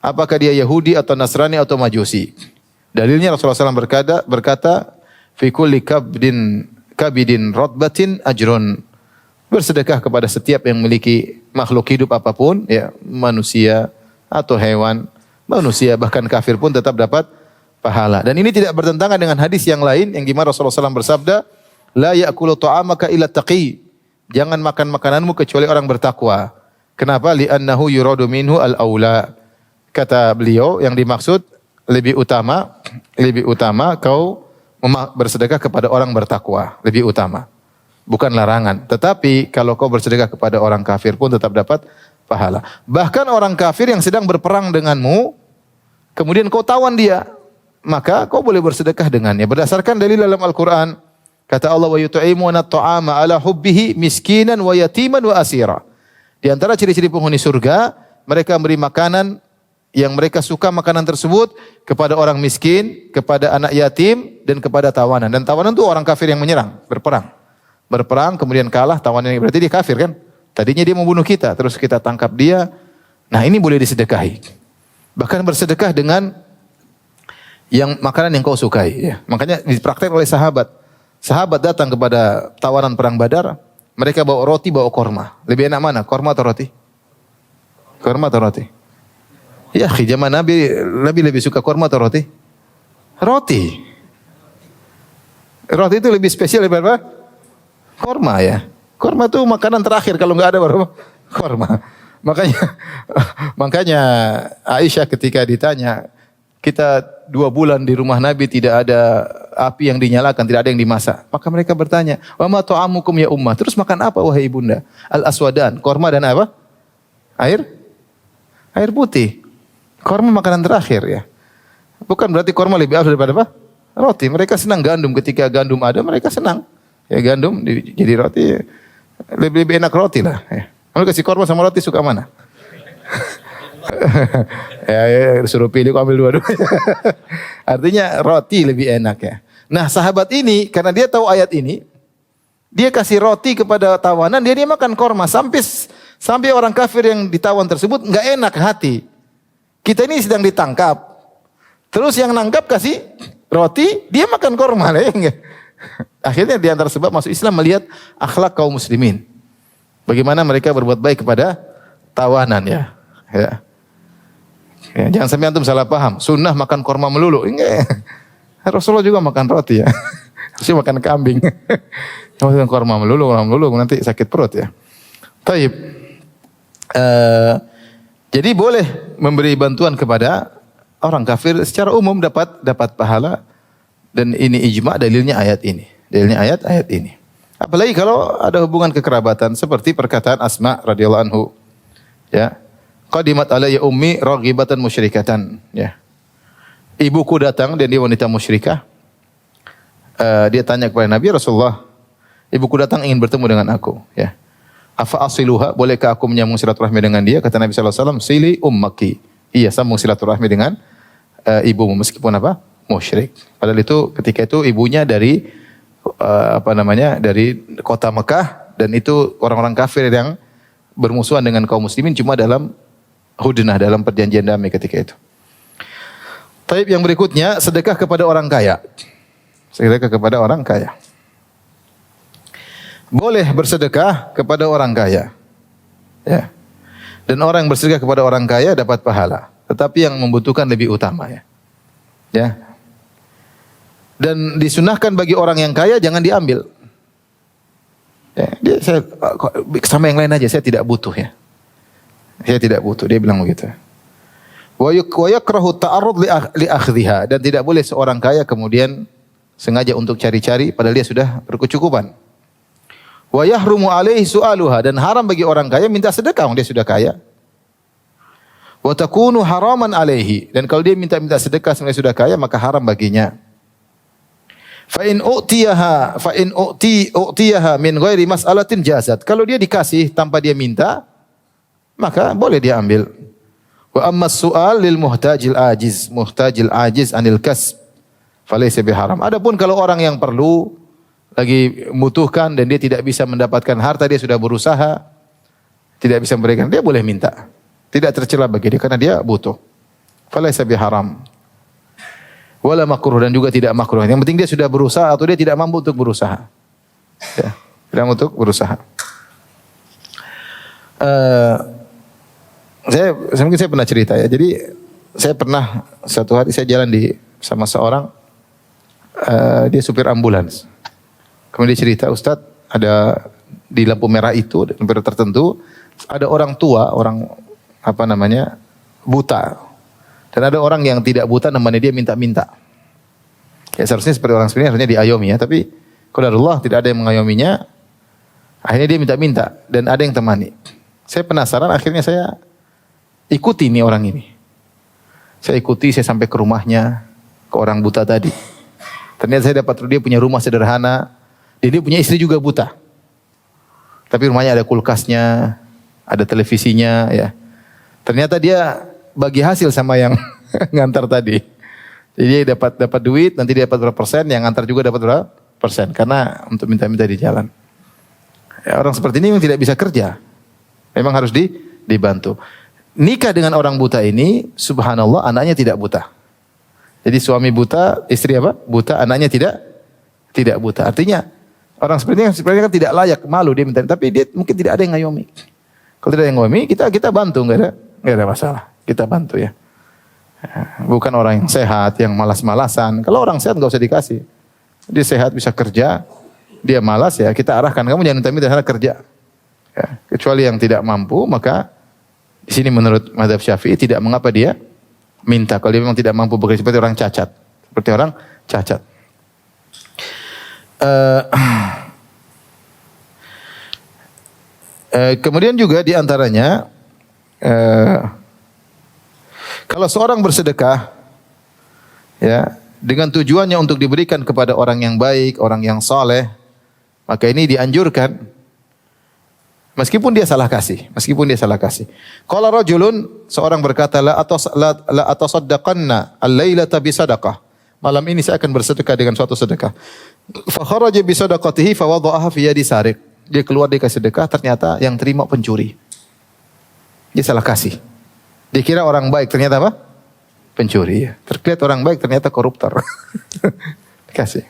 Apakah dia Yahudi atau Nasrani atau Majusi? Dalilnya Rasulullah SAW berkata, fi kulli kabidin rotbatin ajrun. Bersedekah kepada setiap yang memiliki makhluk hidup apapun, ya, manusia atau hewan, manusia bahkan kafir pun tetap dapat pahala. Dan ini tidak bertentangan dengan hadis yang lain yang gimana Rasulullah SAW bersabda, la ya'kulu ta'amaka illa taqi. Jangan makan makananmu kecuali orang bertakwa. Kenapa? Li'annahu yuradu minhu al-aula. Kata beliau, yang dimaksud lebih utama kau bersedekah kepada orang bertakwa, lebih utama. Bukan larangan. Tetapi kalau kau bersedekah kepada orang kafir pun tetap dapat pahala. Bahkan orang kafir yang sedang berperang denganmu, kemudian kau tawan dia, maka kau boleh bersedekah dengannya. Berdasarkan dalil dalam Al-Quran, kata Allah, wa yut'imuna at-ta'ama ala hubbihi miskinan wa yatiman wa asira. Di antara ciri-ciri penghuni surga, mereka memberi makanan yang mereka suka makanan tersebut kepada orang miskin, kepada anak yatim, dan kepada tawanan. Dan tawanan itu orang kafir yang menyerang, berperang kemudian kalah, tawanan ini berarti dia kafir kan? Tadinya dia membunuh kita, terus kita tangkap dia. Nah, ini boleh disedekahi. Bahkan bersedekah dengan yang makanan yang kau sukai, ya. Makanya dipraktek oleh sahabat. Sahabat datang kepada tawanan perang Badar, mereka bawa roti, bawa korma. Lebih enak mana? Korma atau roti? Korma atau roti? Ya, zaman Nabi lebih suka korma atau roti? Roti. Roti itu lebih spesial daripada apa? Korma, ya. Korma itu makanan terakhir, kalau enggak ada baru korma. Makanya makanya Aisyah ketika ditanya, kita 2 bulan di rumah Nabi tidak ada api yang dinyalakan, tidak ada yang dimasak. Maka mereka bertanya, "Wa ma ta'amukum ya ummah?" Terus makan apa wahai ibunda? Al-aswadan, korma dan apa? Air? Air putih. Korma makanan terakhir ya. Bukan berarti korma lebih afdal daripada apa? Roti. Mereka senang gandum, ketika gandum ada mereka senang. Ya gandum jadi roti, lebih enak roti lah. Ya. Kalau kasih korma sama roti suka mana? ya, suruh pilih, kau ambil dua-duanya. Artinya roti lebih enak ya. Nah sahabat ini karena dia tahu ayat ini, dia kasih roti kepada tawanan, dia makan korma sampai orang kafir yang ditawan tersebut nggak enak hati. Kita ini sedang ditangkap, terus yang nangkap kasih roti, dia makan korma. Akhirnya di antara sebab masuk Islam melihat akhlak kaum muslimin. Bagaimana mereka berbuat baik kepada tawanan ya. Ya. Ya, jangan sampai antum salah paham. Sunnah makan korma melulu. Enggak. Rasulullah juga makan roti ya. Harusnya makan kambing. Makan korma melulu nanti sakit perut ya. Taib. Jadi boleh memberi bantuan kepada orang kafir secara umum dapat pahala, dan ini ijma, dalilnya ayat ini. Dalilnya ayat ini. Apalagi kalau ada hubungan kekerabatan seperti perkataan Asma radhiyallahu anhu. Ya. Qadimat alayya ummi raghibatan musyrikatan, ya. Ibuku datang dan dia wanita musyrikah. Dia tanya kepada Nabi, Rasulullah, ibuku datang ingin bertemu dengan aku, ya. Afa asiluha, bolehkah aku menyambung silaturahmi dengan dia? Kata Nabi sallallahu alaihi wasallam, sili ummaki. Iya, sambung silaturahmi dengan ibumu meskipun apa? Musyrik. Padahal itu ketika itu ibunya dari dari kota Mekah, dan itu orang-orang kafir yang bermusuhan dengan kaum muslimin cuma dalam hudnah, dalam perjanjian damai ketika itu. Taib yang berikutnya, sedekah kepada orang kaya. Sedekah kepada orang kaya. Boleh bersedekah kepada orang kaya. Ya. Dan orang yang bersedekah kepada orang kaya dapat pahala, tetapi yang membutuhkan lebih utama ya. Ya. Dan disunahkan bagi orang yang kaya jangan diambil. Ya, saya sama yang lain aja, saya tidak butuh ya. Saya tidak butuh, dia bilang begitu. Wa yakrahu ta'arrud li akhdhiha, dan tidak boleh seorang kaya kemudian sengaja untuk cari-cari padahal dia sudah berkecukupan. Wa yahrumu alaihi su'aluha, dan haram bagi orang kaya minta sedekah, dia sudah kaya. Wa takunu haraman alaihi, dan kalau dia minta sedekah sebenarnya sudah kaya maka haram baginya. Fa in u'tiyaha min ghairi mas'alatin jazat. Kalau dia dikasih tanpa dia minta, maka boleh dia ambil. Wa amma su'al lil muhtajil ajiz anil kasb falaysa biharam. Adapun kalau orang yang perlu lagi membutuhkan dan dia tidak bisa mendapatkan harta, dia sudah berusaha tidak bisa memberikan, dia boleh minta. Tidak tercela bagi dia karena dia butuh. Falaysa biharam. Wala makruh, dan juga tidak makruh. Yang penting dia sudah berusaha atau dia tidak mampu untuk berusaha. Ya, tidak mampu untuk berusaha. Mungkin saya pernah cerita ya. Jadi saya pernah satu hari saya jalan sama seorang, dia supir ambulans. Kemudian dia cerita, Ustadz, ada di lampu merah itu, lampu merah tertentu, ada orang tua, buta. Dan ada orang yang tidak buta, namanya dia minta-minta. Ya seharusnya seperti orang sebenarnya harusnya diayomi ya, tapi qadarullah tidak ada yang mengayominya. Akhirnya dia minta-minta dan ada yang temani. Saya penasaran, akhirnya saya ikuti nih orang ini. Saya sampai ke rumahnya, ke orang buta tadi. Ternyata saya dapat dia punya rumah sederhana, dan dia punya istri juga buta. Tapi rumahnya ada kulkasnya, ada televisinya ya. Ternyata dia bagi hasil sama yang ngantar tadi. Jadi dia dapat duit, nanti dia dapat berapa persen, yang ngantar juga dapat berapa persen. Karena untuk minta-minta di jalan. Ya, orang seperti ini memang tidak bisa kerja. Memang harus dibantu. Nikah dengan orang buta ini, subhanallah, anaknya tidak buta. Jadi suami buta, istri apa? Buta, anaknya tidak buta. Artinya orang seperti ini sebenarnya kan tidak layak, malu dia minta, tapi dia mungkin tidak ada yang ngayomi. Kalau tidak ada yang ngayomi, kita bantu, enggak ada masalah. Kita bantu ya. Bukan orang yang sehat, yang malas-malasan. Kalau orang sehat enggak usah dikasih. Dia sehat, bisa kerja. Dia malas ya, kita arahkan. Kamu jangan minta-minta, sana kerja. Ya, kecuali yang tidak mampu, maka Di sini menurut mazhab Syafi'i tidak mengapa dia minta kalau dia memang tidak mampu bekerja seperti orang cacat. Seperti orang cacat. Kemudian juga di antaranya kalau seorang bersedekah ya dengan tujuannya untuk diberikan kepada orang yang baik, orang yang saleh, maka ini dianjurkan meskipun dia salah kasih, Qala rajulun, seorang berkata la atasaddaqanna al-lailata bi sadaqah. Malam ini saya akan bersedekah dengan suatu sedekah. Fa kharaja bi sadaqatihi fa wada'aha fi yadi sariq. Dia keluar dia kasih sedekah, ternyata yang terima pencuri. Dia salah kasih. Dia kira orang baik, ternyata apa? Pencuri. Ya. Terlihat orang baik, ternyata koruptor. Kasih.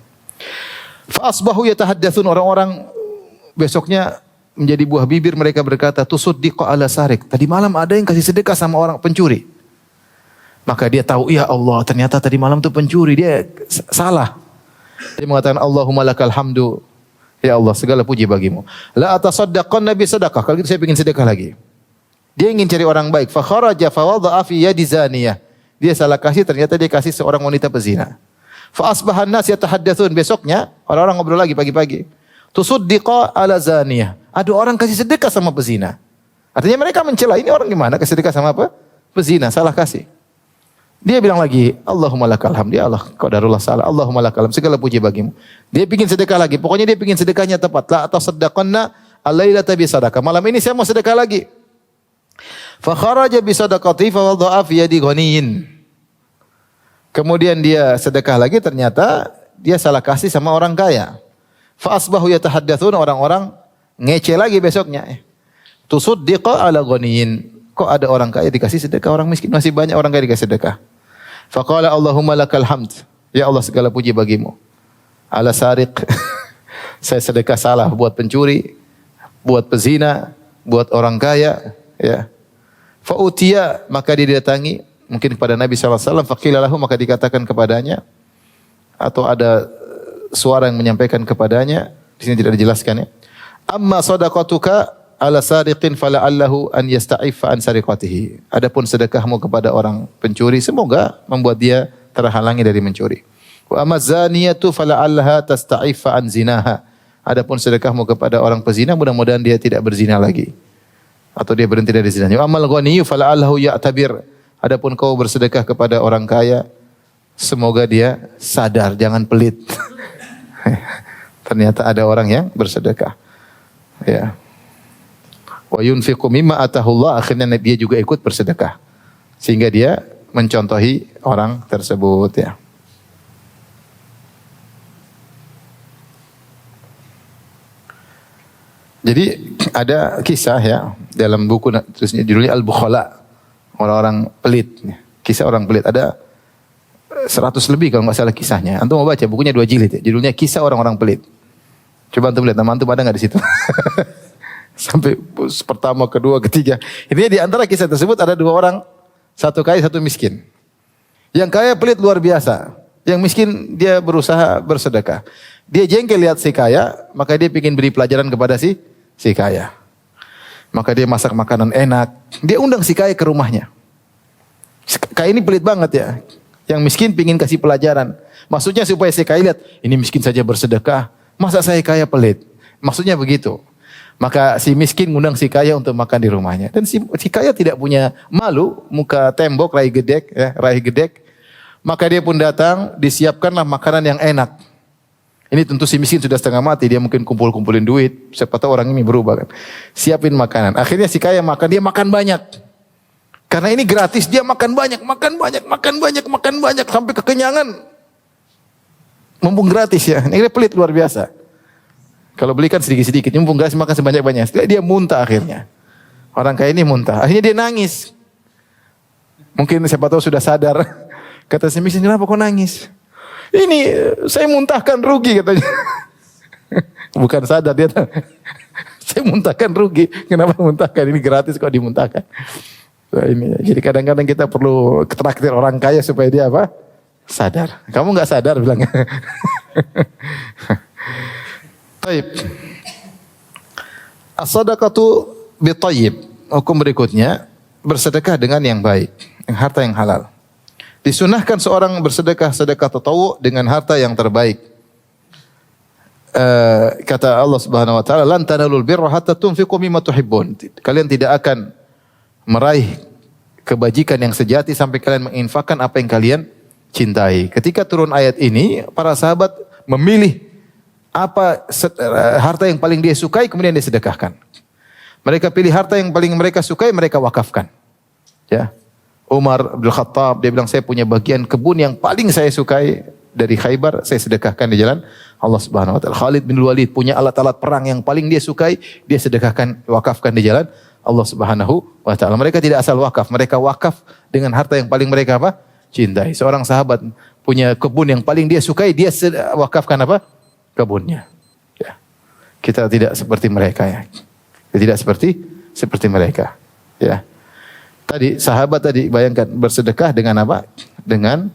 Fa asbahu yatahaddatsun, orang-orang besoknya menjadi buah bibir mereka berkata, tusuddiqu ala sarik. Tadi malam ada yang kasih sedekah sama orang pencuri. Maka dia tahu, ya Allah, ternyata tadi malam itu pencuri. Dia salah. Dia mengatakan, Allahumma lakal hamdu. Ya Allah, segala puji bagimu. La atasaddaqanna bi sadaqah. Kalau gitu saya ingin sedekah lagi. Dia ingin cari orang baik. Fa kharaja fa wada'a fi yadi zaniyah. Dia salah kasih, ternyata dia kasih seorang wanita pezina. Fa asbahan nas yatahaddatsun. Besoknya orang-orang ngobrol lagi pagi-pagi. Tusuddiqa ala zaniyah. Ada orang kasih sedekah sama pezina. Artinya mereka mencela, ini orang gimana kasih sedekah sama apa? Pezina, salah kasih. Dia bilang lagi, Allahumma lakal hamd, ya Allah, qadarullah salah. Allahumma lakal hamd, segala puji bagimu. Dia bikin sedekah lagi. Pokoknya dia bikin sedekahnya tepat. La atasaddaqanna al-lailata bi sadaqah. Malam ini saya mau sedekah lagi. Fa kharaja bi sadaqati fa wada'a fi yadi ghaniyin. Kemudian dia sedekah lagi, ternyata dia salah kasih sama orang kaya. Fa asbahu yatahaddatsun, orang-orang ngece lagi besoknya. Tusuddiqa ala ghaniyin. Kok ada orang kaya dikasih sedekah, orang miskin masih banyak orang kaya dikasih sedekah. Faqala Allahumma lakal hamd. Ya Allah, segala puji bagimu. Ala sariq. Saya sedekah salah buat pencuri, buat pezina, buat orang kaya, ya. Fa utiya, maka dia didatangi mungkin kepada Nabi sallallahu alaihi wasallam, faqila lahu, maka dikatakan kepadanya, atau ada suara yang menyampaikan kepadanya, di sini tidak dijelaskan ya. Amma sadaqatuka ala sariqin fala'allahu an yasta'iffa an sariqatihi. Adapun sedekahmu kepada orang pencuri, semoga membuat dia terhalangi dari mencuri. Wa amma zaniyatu fala'allaha tasta'iffa an zinaha. Adapun sedekahmu kepada orang pezina, mudah-mudahan dia tidak berzina lagi, atau dia berhenti dari zina. Wa ammal ghaniyyu fala'allahu ya'tabir. Adapun kau bersedekah kepada orang kaya, semoga dia sadar, jangan pelit. Ternyata ada orang yang bersedekah. Ya. Wa yunfiqu mimma atahullah, akhirnya dia juga ikut bersedekah. Sehingga dia mencontohi orang tersebut ya. Jadi ada kisah ya dalam buku terusnya judulnya Al-Bukhala, orang-orang pelit. Kisah orang pelit ada 100 lebih kalau nggak salah kisahnya. Antum mau baca bukunya 2 jilid ya. Judulnya Kisah Orang-orang Pelit. Coba antum lihat, nama antum ada nggak di situ? Sampai pertama, kedua, ketiga. Intinya di antara kisah tersebut ada 2 orang, satu kaya, satu miskin. Yang kaya pelit luar biasa. Yang miskin dia berusaha bersedekah. Dia jengkel lihat si kaya, maka dia ingin beri pelajaran kepada si kaya. Maka dia masak makanan enak. Dia undang si kaya ke rumahnya. Kaya ini pelit banget ya. Yang miskin ingin kasih pelajaran. Maksudnya supaya si kaya lihat, ini miskin saja bersedekah, masa saya kaya pelit? Maksudnya begitu. Maka si miskin ngundang si kaya untuk makan di rumahnya. Dan si kaya tidak punya malu, muka tembok, raih gedek. Maka dia pun datang, disiapkanlah makanan yang enak. Ini tentu si miskin sudah setengah mati, dia mungkin kumpul-kumpulin duit. Siapa tahu orang ini berubah kan. Siapin makanan. Akhirnya si kaya makan, dia makan banyak. Karena ini gratis, dia makan banyak. Sampai kekenyangan. Mumpung gratis ya. Ini pelit luar biasa. Kalau belikan sedikit-sedikit, mumpung gratis makan sebanyak-banyak. Setelah dia muntah akhirnya. Orang kaya ini muntah. Akhirnya dia nangis. Mungkin siapa tahu sudah sadar. Kata si miskin, kenapa kau nangis? Ini saya muntahkan rugi katanya. Bukan sadar dia. Saya muntahkan rugi. Kenapa muntahkan? Ini gratis kok dimuntahkan. Nah, ini. Jadi kadang-kadang kita perlu traktir orang kaya supaya dia apa? Sadar. Kamu nggak sadar bilangnya. Taib. As-sadaqatu bi-thayyib. Hukum berikutnya, bersedekah dengan yang baik, harta yang halal. Disunahkan seorang bersedekah sedekah tatawwu dengan harta yang terbaik. Kata Allah Subhanahu wa taala, "Lan tanalul birra hatta tunfiqu mimma tuhibbun." Kalian tidak akan meraih kebajikan yang sejati sampai kalian menginfakkan apa yang kalian cintai. Ketika turun ayat ini, para sahabat memilih apa harta yang paling dia sukai kemudian dia sedekahkan. Mereka pilih harta yang paling mereka sukai, mereka wakafkan. Ya. Umar bin Khattab dia bilang, saya punya bagian kebun yang paling saya sukai dari Khaybar, saya sedekahkan di jalan Allah Subhanahu wa taala. Khalid bin Walid punya alat-alat perang yang paling dia sukai, dia sedekahkan, wakafkan di jalan Allah Subhanahu wa taala. Mereka tidak asal wakaf, mereka wakaf dengan harta yang paling mereka apa? Cintai. Seorang sahabat punya kebun yang paling dia sukai, dia wakafkan apa? Kebunnya. Ya. Kita tidak seperti mereka ya. Tidak seperti mereka. Ya. Tadi sahabat tadi bayangkan bersedekah dengan apa? Dengan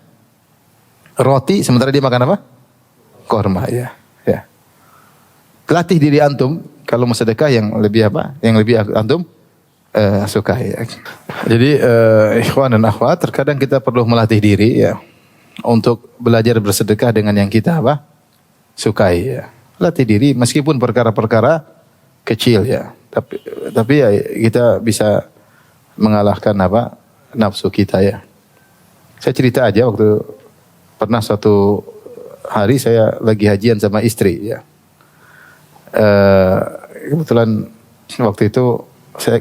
roti sementara dia makan apa? Korma ya. Ya. Latih diri antum kalau mau sedekah yang lebih apa? Yang lebih antum sukai ya. Jadi ikhwan dan akhwat, terkadang kita perlu melatih diri ya untuk belajar bersedekah dengan yang kita apa? Sukai ya. Latih diri meskipun perkara-perkara kecil ya. Tapi ya kita bisa mengalahkan apa? Nafsu kita ya. Saya cerita aja waktu pernah suatu hari saya lagi hajian sama istri ya. Kebetulan waktu itu saya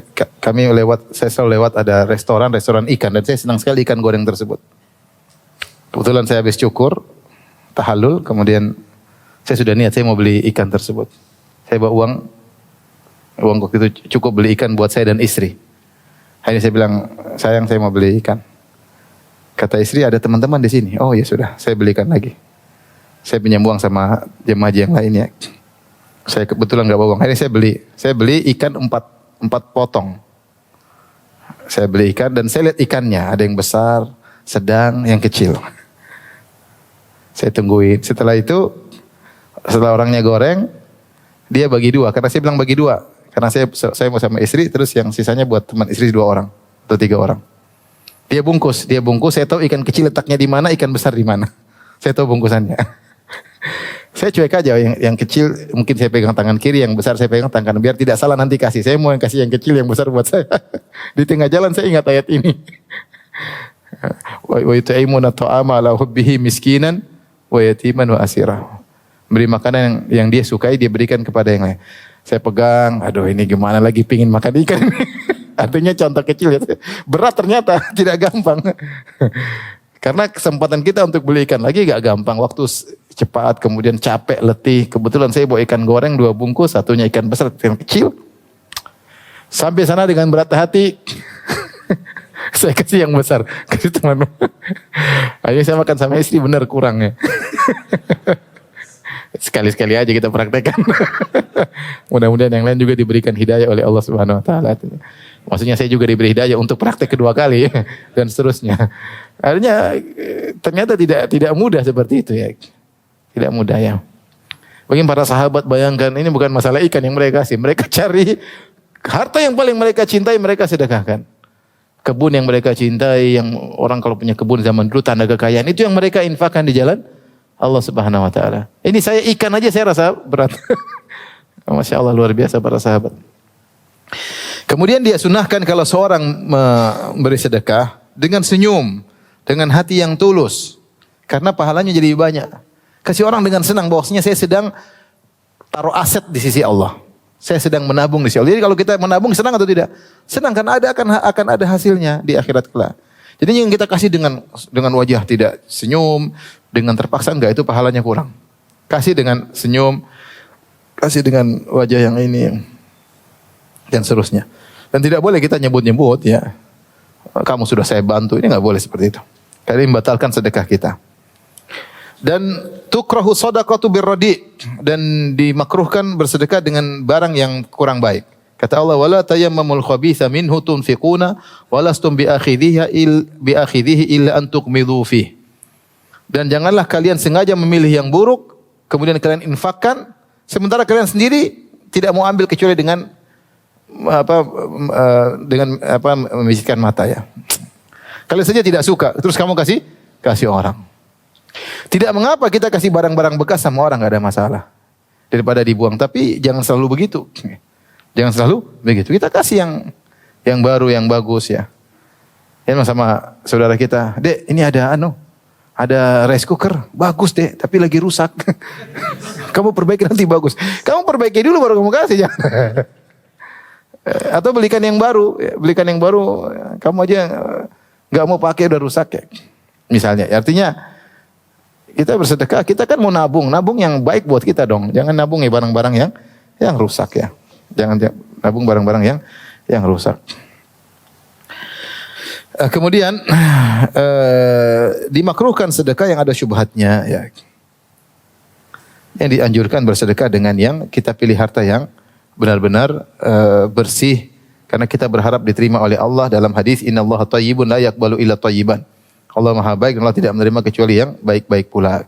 selalu lewat ada restoran ikan dan saya senang sekali ikan goreng tersebut. Kebetulan saya habis cukur, tahallul, kemudian saya sudah niat saya mau beli ikan tersebut. Saya bawa uang waktu itu cukup beli ikan buat saya dan istri. Akhirnya saya bilang, sayang saya mau beli ikan. Kata istri ada teman-teman di sini. Oh ya sudah, saya belikan lagi. Saya pinjam uang sama jemaah haji yang lainnya. Saya kebetulan nggak bawa uang. Akhirnya saya beli ikan 4 potong. Saya beli ikan dan saya lihat ikannya. Ada yang besar, sedang, yang kecil. Saya tungguin. Setelah orangnya goreng, dia bagi 2. Karena saya bilang bagi 2. Karena saya mau sama istri, terus yang sisanya buat teman istri 2 orang. Atau 3 orang. Dia bungkus. Saya tahu ikan kecil letaknya di mana, ikan besar di mana. Saya tahu bungkusannya. Saya cuek aja, yang kecil mungkin saya pegang tangan kiri, yang besar saya pegang tangan kanan. Biar tidak salah nanti kasih. Saya mau yang kasih yang kecil, yang besar buat saya. Di tengah jalan saya ingat ayat ini. Wa yut'imuna ta'ama ala hubbihi miskinan wa yatiman wa asira. Beri makanan yang dia sukai, dia berikan kepada yang lain. Saya pegang, aduh ini gimana lagi pingin makan ikan. Artinya contoh kecil ya. Berat ternyata, tidak gampang. Karena kesempatan kita untuk beli ikan lagi gak gampang. Waktu cepat, kemudian capek, letih. Kebetulan saya bawa ikan goreng 2 bungkus, satunya ikan besar, ikan kecil. Sampai sana dengan berat hati, saya kasih yang besar. Kasih teman. Akhirnya saya makan sama istri, benar kurangnya. Sekali-sekali aja kita praktekkan. Mudah-mudahan yang lain juga diberikan hidayah oleh Allah Subhanahu wa taala. Maksudnya saya juga diberi hidayah untuk praktek kedua kali dan seterusnya. Artinya ternyata tidak mudah seperti itu ya. Tidak mudah ya. Bagi para sahabat bayangkan ini bukan masalah ikan yang mereka kasih. Mereka cari harta yang paling mereka cintai, mereka sedekahkan. Kebun yang mereka cintai, yang orang kalau punya kebun zaman dulu tanda kekayaan, itu yang mereka infakkan di jalan Allah Subhanahu wa taala. Ini saya ikan aja saya rasa berat. Masya Allah luar biasa para sahabat. Kemudian dia sunahkan kalau seorang memberi sedekah dengan senyum, dengan hati yang tulus. Karena pahalanya jadi banyak. Kasih orang dengan senang bahwasanya saya sedang taruh aset di sisi Allah. Saya sedang menabung di sisi Allah. Jadi kalau kita menabung senang atau tidak? Senang karena akan ada hasilnya di akhirat kelak. Jadi yang kita kasih dengan wajah tidak senyum, dengan terpaksa enggak, itu pahalanya kurang. Kasih dengan senyum, kasih dengan wajah yang ini dan seterusnya. Dan tidak boleh kita nyebut-nyebut ya. Kamu sudah saya bantu, ini enggak boleh seperti itu. Karena ini membatalkan sedekah kita. Dan tukrahu shadaqatu birradi, dan dimakruhkan bersedekah dengan barang yang kurang baik. Kata Allah, wala tayammamul khabitha minhu tunfiquna walastum biakhidhihi illa an tuqmidu fi. Dan janganlah kalian sengaja memilih yang buruk kemudian kalian infakkan sementara kalian sendiri tidak mau ambil kecuali dengan dengan membisikkan mata ya. Kalau saja tidak suka, terus kamu kasih orang. Tidak mengapa kita kasih barang-barang bekas sama orang, enggak ada masalah. Daripada dibuang, tapi jangan selalu begitu. Jangan selalu begitu. Kita kasih yang baru, yang bagus ya. Ya sama saudara kita, "Dek, ini ada rice cooker, bagus deh, tapi lagi rusak." Kamu perbaiki nanti bagus. Kamu perbaiki dulu baru kamu kasih ya. Atau belikan yang baru, kamu aja nggak mau pakai udah rusak ya. Misalnya, artinya kita bersedekah, kita kan mau nabung yang baik buat kita dong. Jangan nabung ya barang-barang yang rusak ya. Jangan nabung barang-barang yang rusak. Kemudian dimakruhkan sedekah yang ada syubhatnya ya. Yang dianjurkan bersedekah dengan yang kita pilih harta yang benar-benar bersih karena kita berharap diterima oleh Allah dalam hadis innallaha thayyibun la yaqbalu illa thayyiban. Allah Maha baik dan Allah tidak menerima kecuali yang baik-baik pula.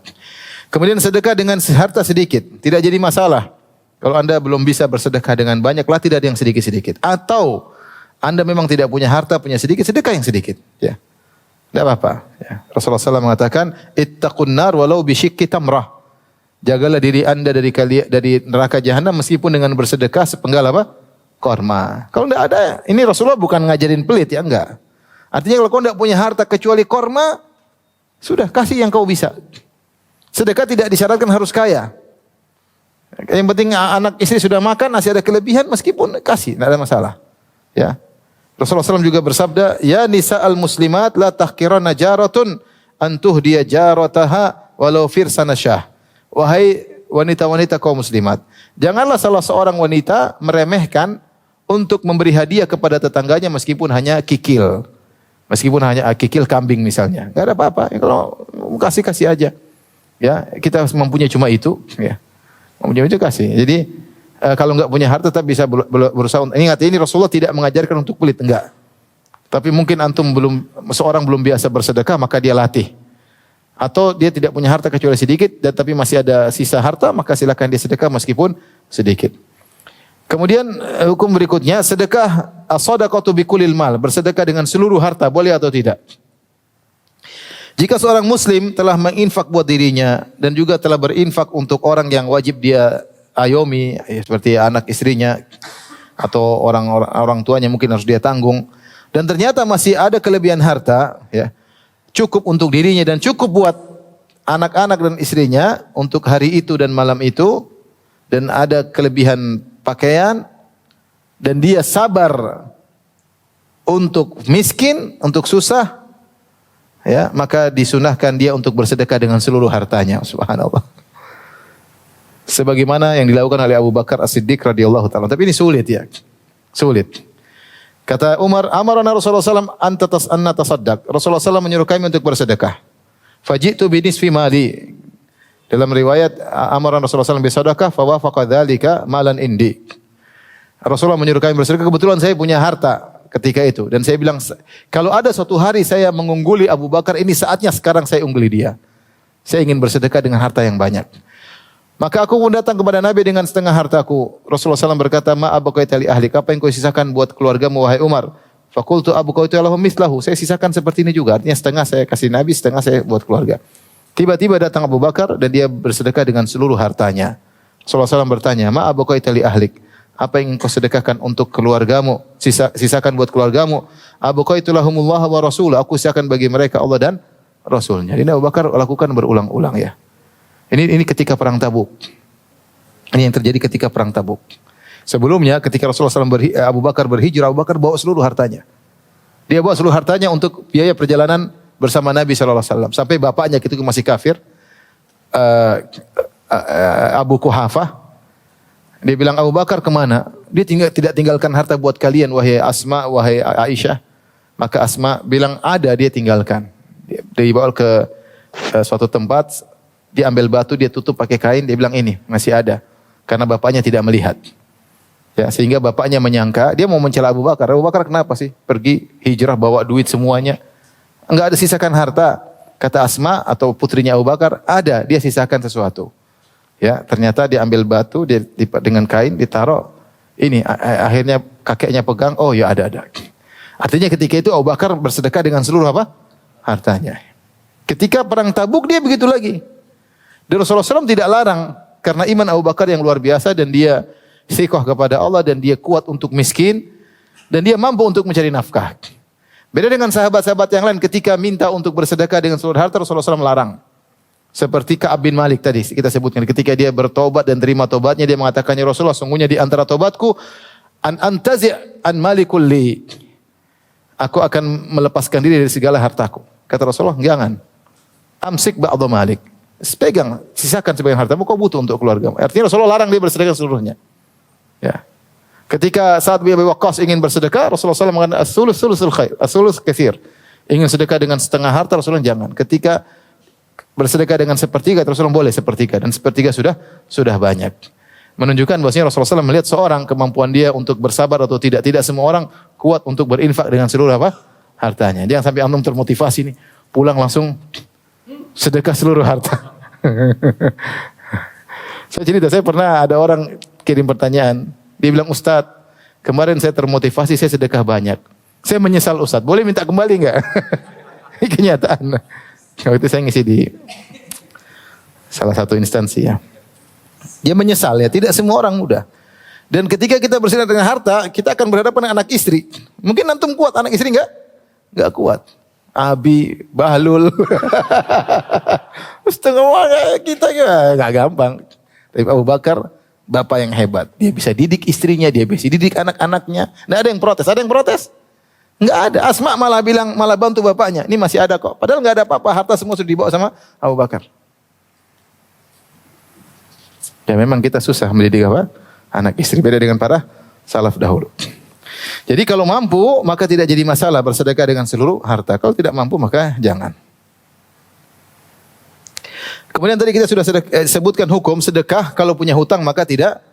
Kemudian sedekah dengan harta sedikit, tidak jadi masalah. Kalau Anda belum bisa bersedekah dengan banyak, lah tidak ada yang sedikit-sedikit. Atau Anda memang tidak punya harta, punya sedikit, sedekah yang sedikit. Ya, tidak apa-apa. Ya. Rasulullah SAW mengatakan, ittaqun nar walau bisyikki tamrah. Jagalah diri Anda dari neraka jahanam meskipun dengan bersedekah sepenggal apa? Korma. Kalau tidak ada, ini Rasulullah bukan ngajarin pelit ya, enggak. Artinya kalau kau tidak punya harta kecuali korma, sudah kasih yang kau bisa. Sedekah tidak disyaratkan harus kaya. Yang penting anak istri sudah makan, masih ada kelebihan, meskipun kasih, tidak ada masalah. Ya. Rasulullah SAW juga bersabda, ya nisa'al muslimat la tahkiranna jaratun antuh dia jarataha walau firsana syah. Wahai wanita-wanita kaum muslimat, janganlah salah seorang wanita meremehkan untuk memberi hadiah kepada tetangganya meskipun hanya kikil. Meskipun hanya kikil kambing misalnya. Enggak ada apa-apa. Ya, kalau kasih aja. Ya, kita mempunyai cuma itu, ya. Mempunyai itu kasih. Jadi kalau enggak punya harta tetap bisa berusaha. Ingat, ini Rasulullah tidak mengajarkan untuk pelit, enggak. Tapi mungkin seorang belum biasa bersedekah, maka dia latih. Atau dia tidak punya harta kecuali sedikit, tapi masih ada sisa harta, maka silakan dia sedekah meskipun sedikit. Kemudian hukum berikutnya, sedekah as-shadaqatu bikulil mal, bersedekah dengan seluruh harta, boleh atau tidak? Jika seorang muslim telah menginfak buat dirinya dan juga telah berinfak untuk orang yang wajib dia ayomi, seperti anak istrinya atau orang tuanya mungkin harus dia tanggung, dan ternyata masih ada kelebihan harta, ya, cukup untuk dirinya dan cukup buat anak-anak dan istrinya untuk hari itu dan malam itu, dan ada kelebihan pakaian, dan dia sabar untuk miskin, untuk susah, ya, maka disunahkan dia untuk bersedekah dengan seluruh hartanya. Subhanallah. Sebagaimana yang dilakukan oleh Abu Bakar As-Siddiq radhiyallahu taala. Tapi ini sulit ya. Sulit. Kata Umar, amarana Rasulullah SAW anna tasaddaq. Rasulullah SAW menyuruh kami untuk bersedekah. Faji'tu binisfi mali. Dalam riwayat amaran Rasulullah SAW bersedekah, fawafaqa dzalika malan indi. Rasulullah menyuruh kami bersedekah, kebetulan saya punya harta ketika itu, dan saya bilang kalau ada suatu hari saya mengungguli Abu Bakar, ini saatnya sekarang saya ungguli dia. Saya ingin bersedekah dengan harta yang banyak. Maka aku pun datang kepada Nabi dengan setengah hartaku. Rasulullah SAW berkata, ma abaqaita li ahlik, apa yang kau sisakan buat keluargamu wahai Umar? Faqultu abqaitu lahum mithlahu, saya sisakan seperti ini juga. Artinya setengah saya kasih Nabi, setengah saya buat keluarga. Tiba-tiba datang Abu Bakar dan dia bersedekah dengan seluruh hartanya. Rasulullah SAW bertanya, ma abqaita li ahlik, apa yang kau sedekahkan untuk keluargamu? Sisakan buat keluargamu. Abqaitu lahumullah wa rasul, aku sisakan bagi mereka Allah dan Rasulnya. Ini Abu Bakar lakukan berulang-ulang ya. Ini ketika perang Tabuk. Ini yang terjadi ketika perang Tabuk. Sebelumnya ketika Rasulullah SAW Abu Bakar berhijrah, Abu Bakar bawa seluruh hartanya. Dia bawa seluruh hartanya untuk biaya perjalanan bersama Nabi SAW. Sampai bapaknya ketika masih kafir, Abu Quhafah, dia bilang, Abu Bakar kemana? Dia tidak tinggalkan harta buat kalian, wahai Asma, wahai Aisyah. Maka Asma bilang, ada, dia tinggalkan. Dia dibawa ke suatu tempat, dia ambil batu, dia tutup pakai kain, dia bilang ini masih ada. Karena bapaknya tidak melihat. Ya, sehingga bapaknya menyangka, dia mau mencela Abu Bakar. Abu Bakar kenapa sih? Pergi hijrah bawa duit semuanya. Enggak ada sisakan harta. Kata Asma atau putrinya Abu Bakar, ada, dia sisakan sesuatu. Ya, ternyata dia ambil batu, dia dengan kain ditaruh Ini akhirnya kakeknya pegang, oh ya ada. Artinya ketika itu Abu Bakar bersedekah dengan seluruh apa? Hartanya. Ketika perang Tabuk dia begitu lagi. Dan Rasulullah SAW tidak larang karena iman Abu Bakar yang luar biasa dan dia thiqah kepada Allah dan dia kuat untuk miskin dan dia mampu untuk mencari nafkah. Beda dengan sahabat-sahabat yang lain ketika minta untuk bersedekah dengan seluruh harta Rasulullah SAW melarang. Seperti Ka'ab bin Malik tadi kita sebutkan ketika dia bertobat dan terima tobatnya dia mengatakan ya Rasulullah sungguhnya di antara tobatku an antazi' an malikul li. Aku akan melepaskan diri dari segala hartaku. Kata Rasulullah, jangan. Amsik ba'dha malik. Pegang, sisakan sebagian hartamu kau butuh untuk keluarga. Artinya Rasulullah larang dia bersedekah seluruhnya. Ya. Ketika saat Abi Waqqas ingin bersedekah, Rasulullah SAW mengatakan as-sulus sulusul khair, as-sulus katsir. Ingin sedekah dengan setengah harta, Rasulullah jangan. Ketika bersedekah dengan sepertiga, Rasulullah boleh sepertiga dan sepertiga sudah banyak. Menunjukkan bahwasanya Rasulullah SAW melihat seorang kemampuan dia untuk bersabar atau tidak. Tidak semua orang kuat untuk berinfak dengan seluruh apa? Hartanya. Jangan sampai antum termotivasi nih, pulang langsung sedekah seluruh harta. Saya pernah ada orang kirim pertanyaan. Dia bilang, Ustadz, kemarin saya termotivasi, saya sedekah banyak. Saya menyesal Ustadz, boleh minta kembali enggak? Ini kenyataan. Waktu itu saya ngisi di salah satu instansi ya. Dia menyesal ya, tidak semua orang mudah. Dan ketika kita bersedekah dengan harta, kita akan berhadapan dengan anak istri. Mungkin antum kuat, anak istri enggak kuat. Abi, Bahlul. Setengah warga kita enggak gampang. Tapi Abu Bakar, bapak yang hebat. Dia bisa didik istrinya, dia bisa didik anak-anaknya. Enggak ada yang protes. Ada yang protes? Enggak ada. Asma malah bantu bapaknya. Ini masih ada kok. Padahal enggak ada apa-apa. Harta semua sudah dibawa sama Abu Bakar. Ya memang kita susah mendidik apa? Anak istri. Beda dengan para salaf dahulu. Jadi kalau mampu, maka tidak jadi masalah bersedekah dengan seluruh harta. Kalau tidak mampu, maka jangan. Kemudian tadi kita sudah sebutkan hukum sedekah kalau punya hutang maka tidak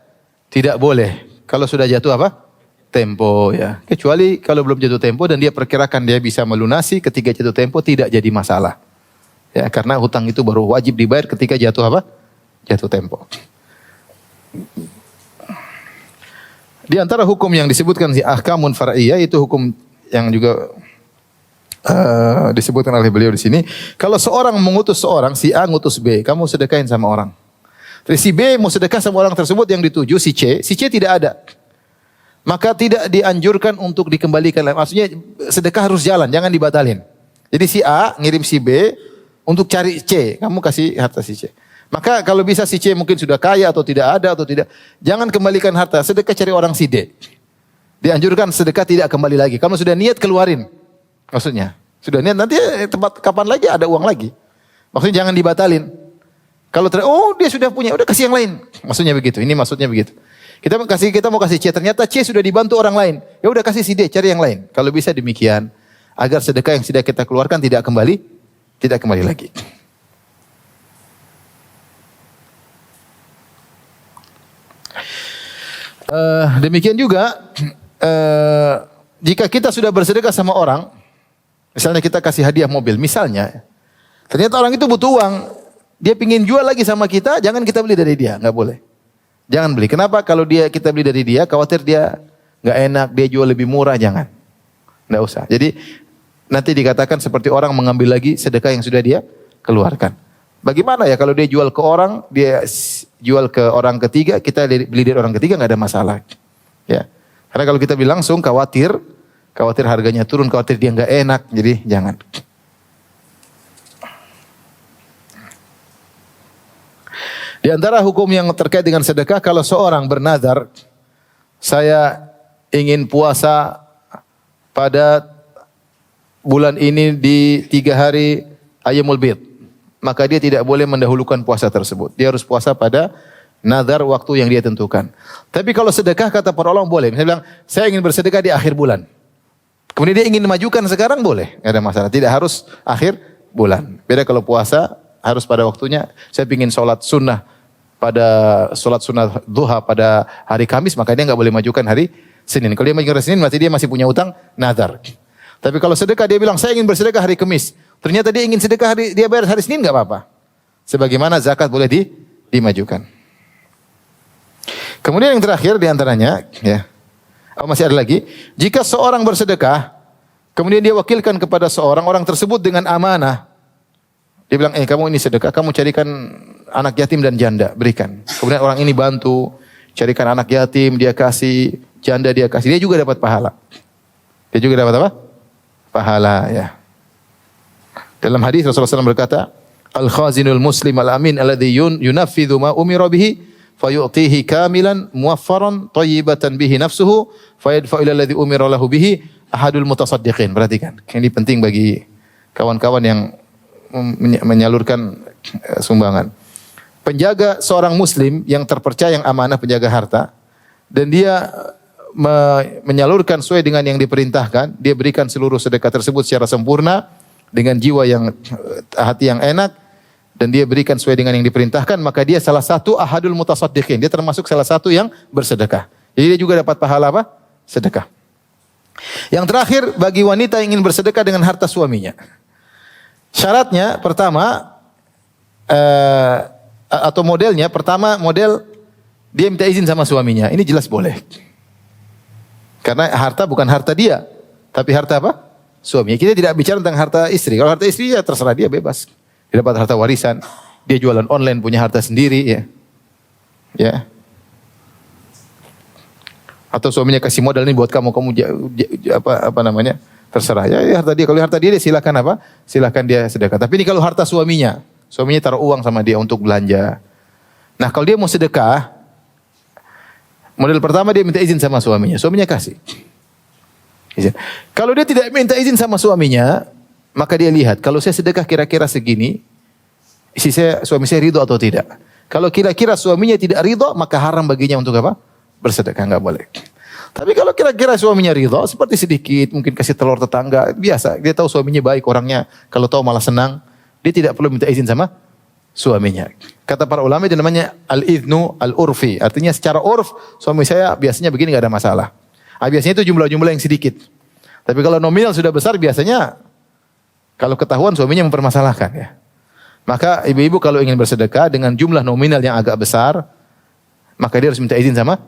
boleh. Kalau sudah jatuh apa? Tempo ya. Kecuali kalau belum jatuh tempo dan dia perkirakan dia bisa melunasi ketika jatuh tempo tidak jadi masalah. Ya, karena hutang itu baru wajib dibayar ketika jatuh apa? Jatuh tempo. Di antara hukum yang disebutkan di ahkamun far'iyah itu hukum yang juga disebutkan oleh beliau di sini. Kalau seorang mengutus seorang, si A ngutus B, kamu sedekahin sama orang. Terus si B mau sedekah sama orang tersebut yang dituju, si C tidak ada. Maka tidak dianjurkan untuk dikembalikan. Maksudnya sedekah harus jalan, jangan dibatalin. Jadi si A ngirim si B untuk cari C, kamu kasih harta si C. Maka kalau bisa si C mungkin sudah kaya atau tidak ada atau tidak, jangan kembalikan harta, sedekah cari orang si D. Dianjurkan sedekah tidak kembali lagi. Kamu sudah niat keluarin. Maksudnya, sudah niat nanti tempat kapan lagi ada uang lagi. Maksudnya jangan dibatalin. Kalau dia sudah punya, udah kasih yang lain. Maksudnya begitu. Ini maksudnya begitu. Kita mau kasih C, ternyata C sudah dibantu orang lain. Ya udah kasih si D, cari yang lain. Kalau bisa demikian, agar sedekah yang sudah kita keluarkan tidak kembali lagi. Demikian juga jika kita sudah bersedekah sama orang, misalnya kita kasih hadiah mobil, misalnya, ternyata orang itu butuh uang, dia pingin jual lagi sama kita, jangan kita beli dari dia, nggak boleh. Jangan beli. Kenapa? Kalau kita beli dari dia, khawatir dia nggak enak, dia jual lebih murah, jangan. Nggak usah. Jadi nanti dikatakan seperti orang mengambil lagi sedekah yang sudah dia keluarkan. Bagaimana ya kalau dia jual ke orang, dia jual ke orang ketiga, kita beli dari orang ketiga nggak ada masalah. Ya. Karena kalau kita beli langsung khawatir harganya turun, khawatir dia nggak enak, jadi jangan. Di antara hukum yang terkait dengan sedekah, kalau seorang bernazar, saya ingin puasa pada bulan ini di 3 hari Ayyamul Bid, maka dia tidak boleh mendahulukan puasa tersebut. Dia harus puasa pada nazar waktu yang dia tentukan. Tapi kalau sedekah kata para ulama boleh. Misalnya bilang, saya ingin bersedekah di akhir bulan. Kemudian dia ingin memajukan sekarang boleh, enggak ada masalah. Tidak harus akhir bulan. Beda kalau puasa harus pada waktunya. Saya ingin sholat sunnah duha pada hari Kamis, maka dia enggak boleh majukan hari Senin. Kalau dia majukan hari Senin, berarti dia masih punya utang nazar. Tapi kalau sedekah dia bilang, saya ingin bersedekah hari Kamis. Ternyata dia ingin sedekah dia bayar hari Senin, enggak apa-apa. Sebagaimana zakat boleh dimajukan. Kemudian yang terakhir di antaranya, ya. Oh, masih ada lagi. Jika seorang bersedekah, kemudian dia wakilkan kepada seorang, orang tersebut dengan amanah. Dia bilang, kamu ini sedekah, kamu carikan anak yatim dan janda, berikan. Kemudian orang ini bantu, carikan anak yatim, dia kasih, janda dia kasih. Dia juga dapat pahala. Dia juga dapat apa? Pahala, ya. Dalam hadis Rasulullah SAW berkata, Al-khazinul muslim al-amin alladhi yunaffidhu ma umira bihi fayu'tihi kamilan muwaffaran tayyibatan bihi nafsuhu fayadfa'u ila alladhi umira lahu bihi ahadul mutasaddiqin. Perhatikan, ini penting bagi kawan-kawan yang menyalurkan sumbangan. Penjaga seorang muslim yang terpercaya, yang amanah, penjaga harta, dan dia menyalurkan sesuai dengan yang diperintahkan, dia berikan seluruh sedekah tersebut secara sempurna dengan jiwa yang hati yang enak, dan dia berikan sesuai dengan yang diperintahkan, maka dia salah satu ahadul mutasaddiqin. Dia termasuk salah satu yang bersedekah. Jadi dia juga dapat pahala apa? Sedekah. Yang terakhir, bagi wanita yang ingin bersedekah dengan harta suaminya. Syaratnya pertama, atau modelnya, pertama model dia minta izin sama suaminya. Ini jelas boleh. Karena harta bukan harta dia, tapi harta apa? Suaminya. Kita tidak bicara tentang harta istri. Kalau harta istri ya terserah dia, bebas. Dia dapat harta warisan, dia jualan online, punya harta sendiri, ya. Ya. Atau suaminya kasih modal ini buat kamu apa namanya? Terserah. Ya, harta dia. Kalau harta dia silakan apa? Silakan dia sedekah. Tapi ini kalau harta suaminya taruh uang sama dia untuk belanja. Nah, kalau dia mau sedekah, model pertama dia minta izin sama suaminya. Suaminya kasih. Izin. Kalau dia tidak minta izin sama suaminya, maka dia lihat, kalau saya sedekah kira-kira segini, suami saya ridho atau tidak. Kalau kira-kira suaminya tidak ridho, maka haram baginya untuk apa? Bersedekah, enggak boleh. Tapi kalau kira-kira suaminya ridho, seperti sedikit, mungkin kasih telur tetangga, biasa. Dia tahu suaminya baik orangnya, kalau tahu malah senang, dia tidak perlu minta izin sama suaminya. Kata para ulama itu namanya al-idhnu al-urfi. Artinya secara urf, suami saya biasanya begini, enggak ada masalah. Biasanya itu jumlah-jumlah yang sedikit. Tapi kalau nominal sudah besar, biasanya kalau ketahuan suaminya mempermasalahkan, ya. Maka ibu-ibu kalau ingin bersedekah dengan jumlah nominal yang agak besar, maka dia harus minta izin sama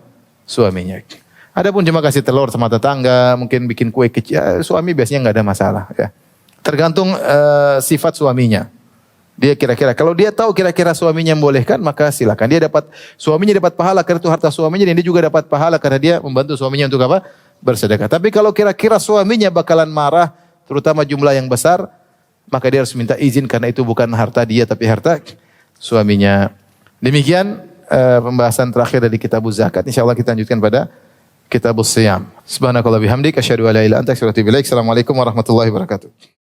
suaminya. Adapun cuma kasih telur sama tetangga, mungkin bikin kue kecil, suami biasanya nggak ada masalah, ya. Tergantung sifat suaminya. Dia kira-kira, kalau dia tahu kira-kira suaminya membolehkan, maka silakan. Suaminya dapat pahala karena itu harta suaminya, dan dia juga dapat pahala karena dia membantu suaminya untuk apa? Bersedekah. Tapi kalau kira-kira suaminya bakalan marah, terutama jumlah yang besar, maka dia harus minta izin karena itu bukan harta dia tapi harta suaminya. Demikian pembahasan terakhir dari Kitabuz Zakat. Insyaallah kita lanjutkan pada Kitabus Shiyam. Subhanakallah bihamdik asyhadu an la ilaha illa anta astaghfiruka wa atubu ilaik. Assalamualaikum warahmatullahi wabarakatuh.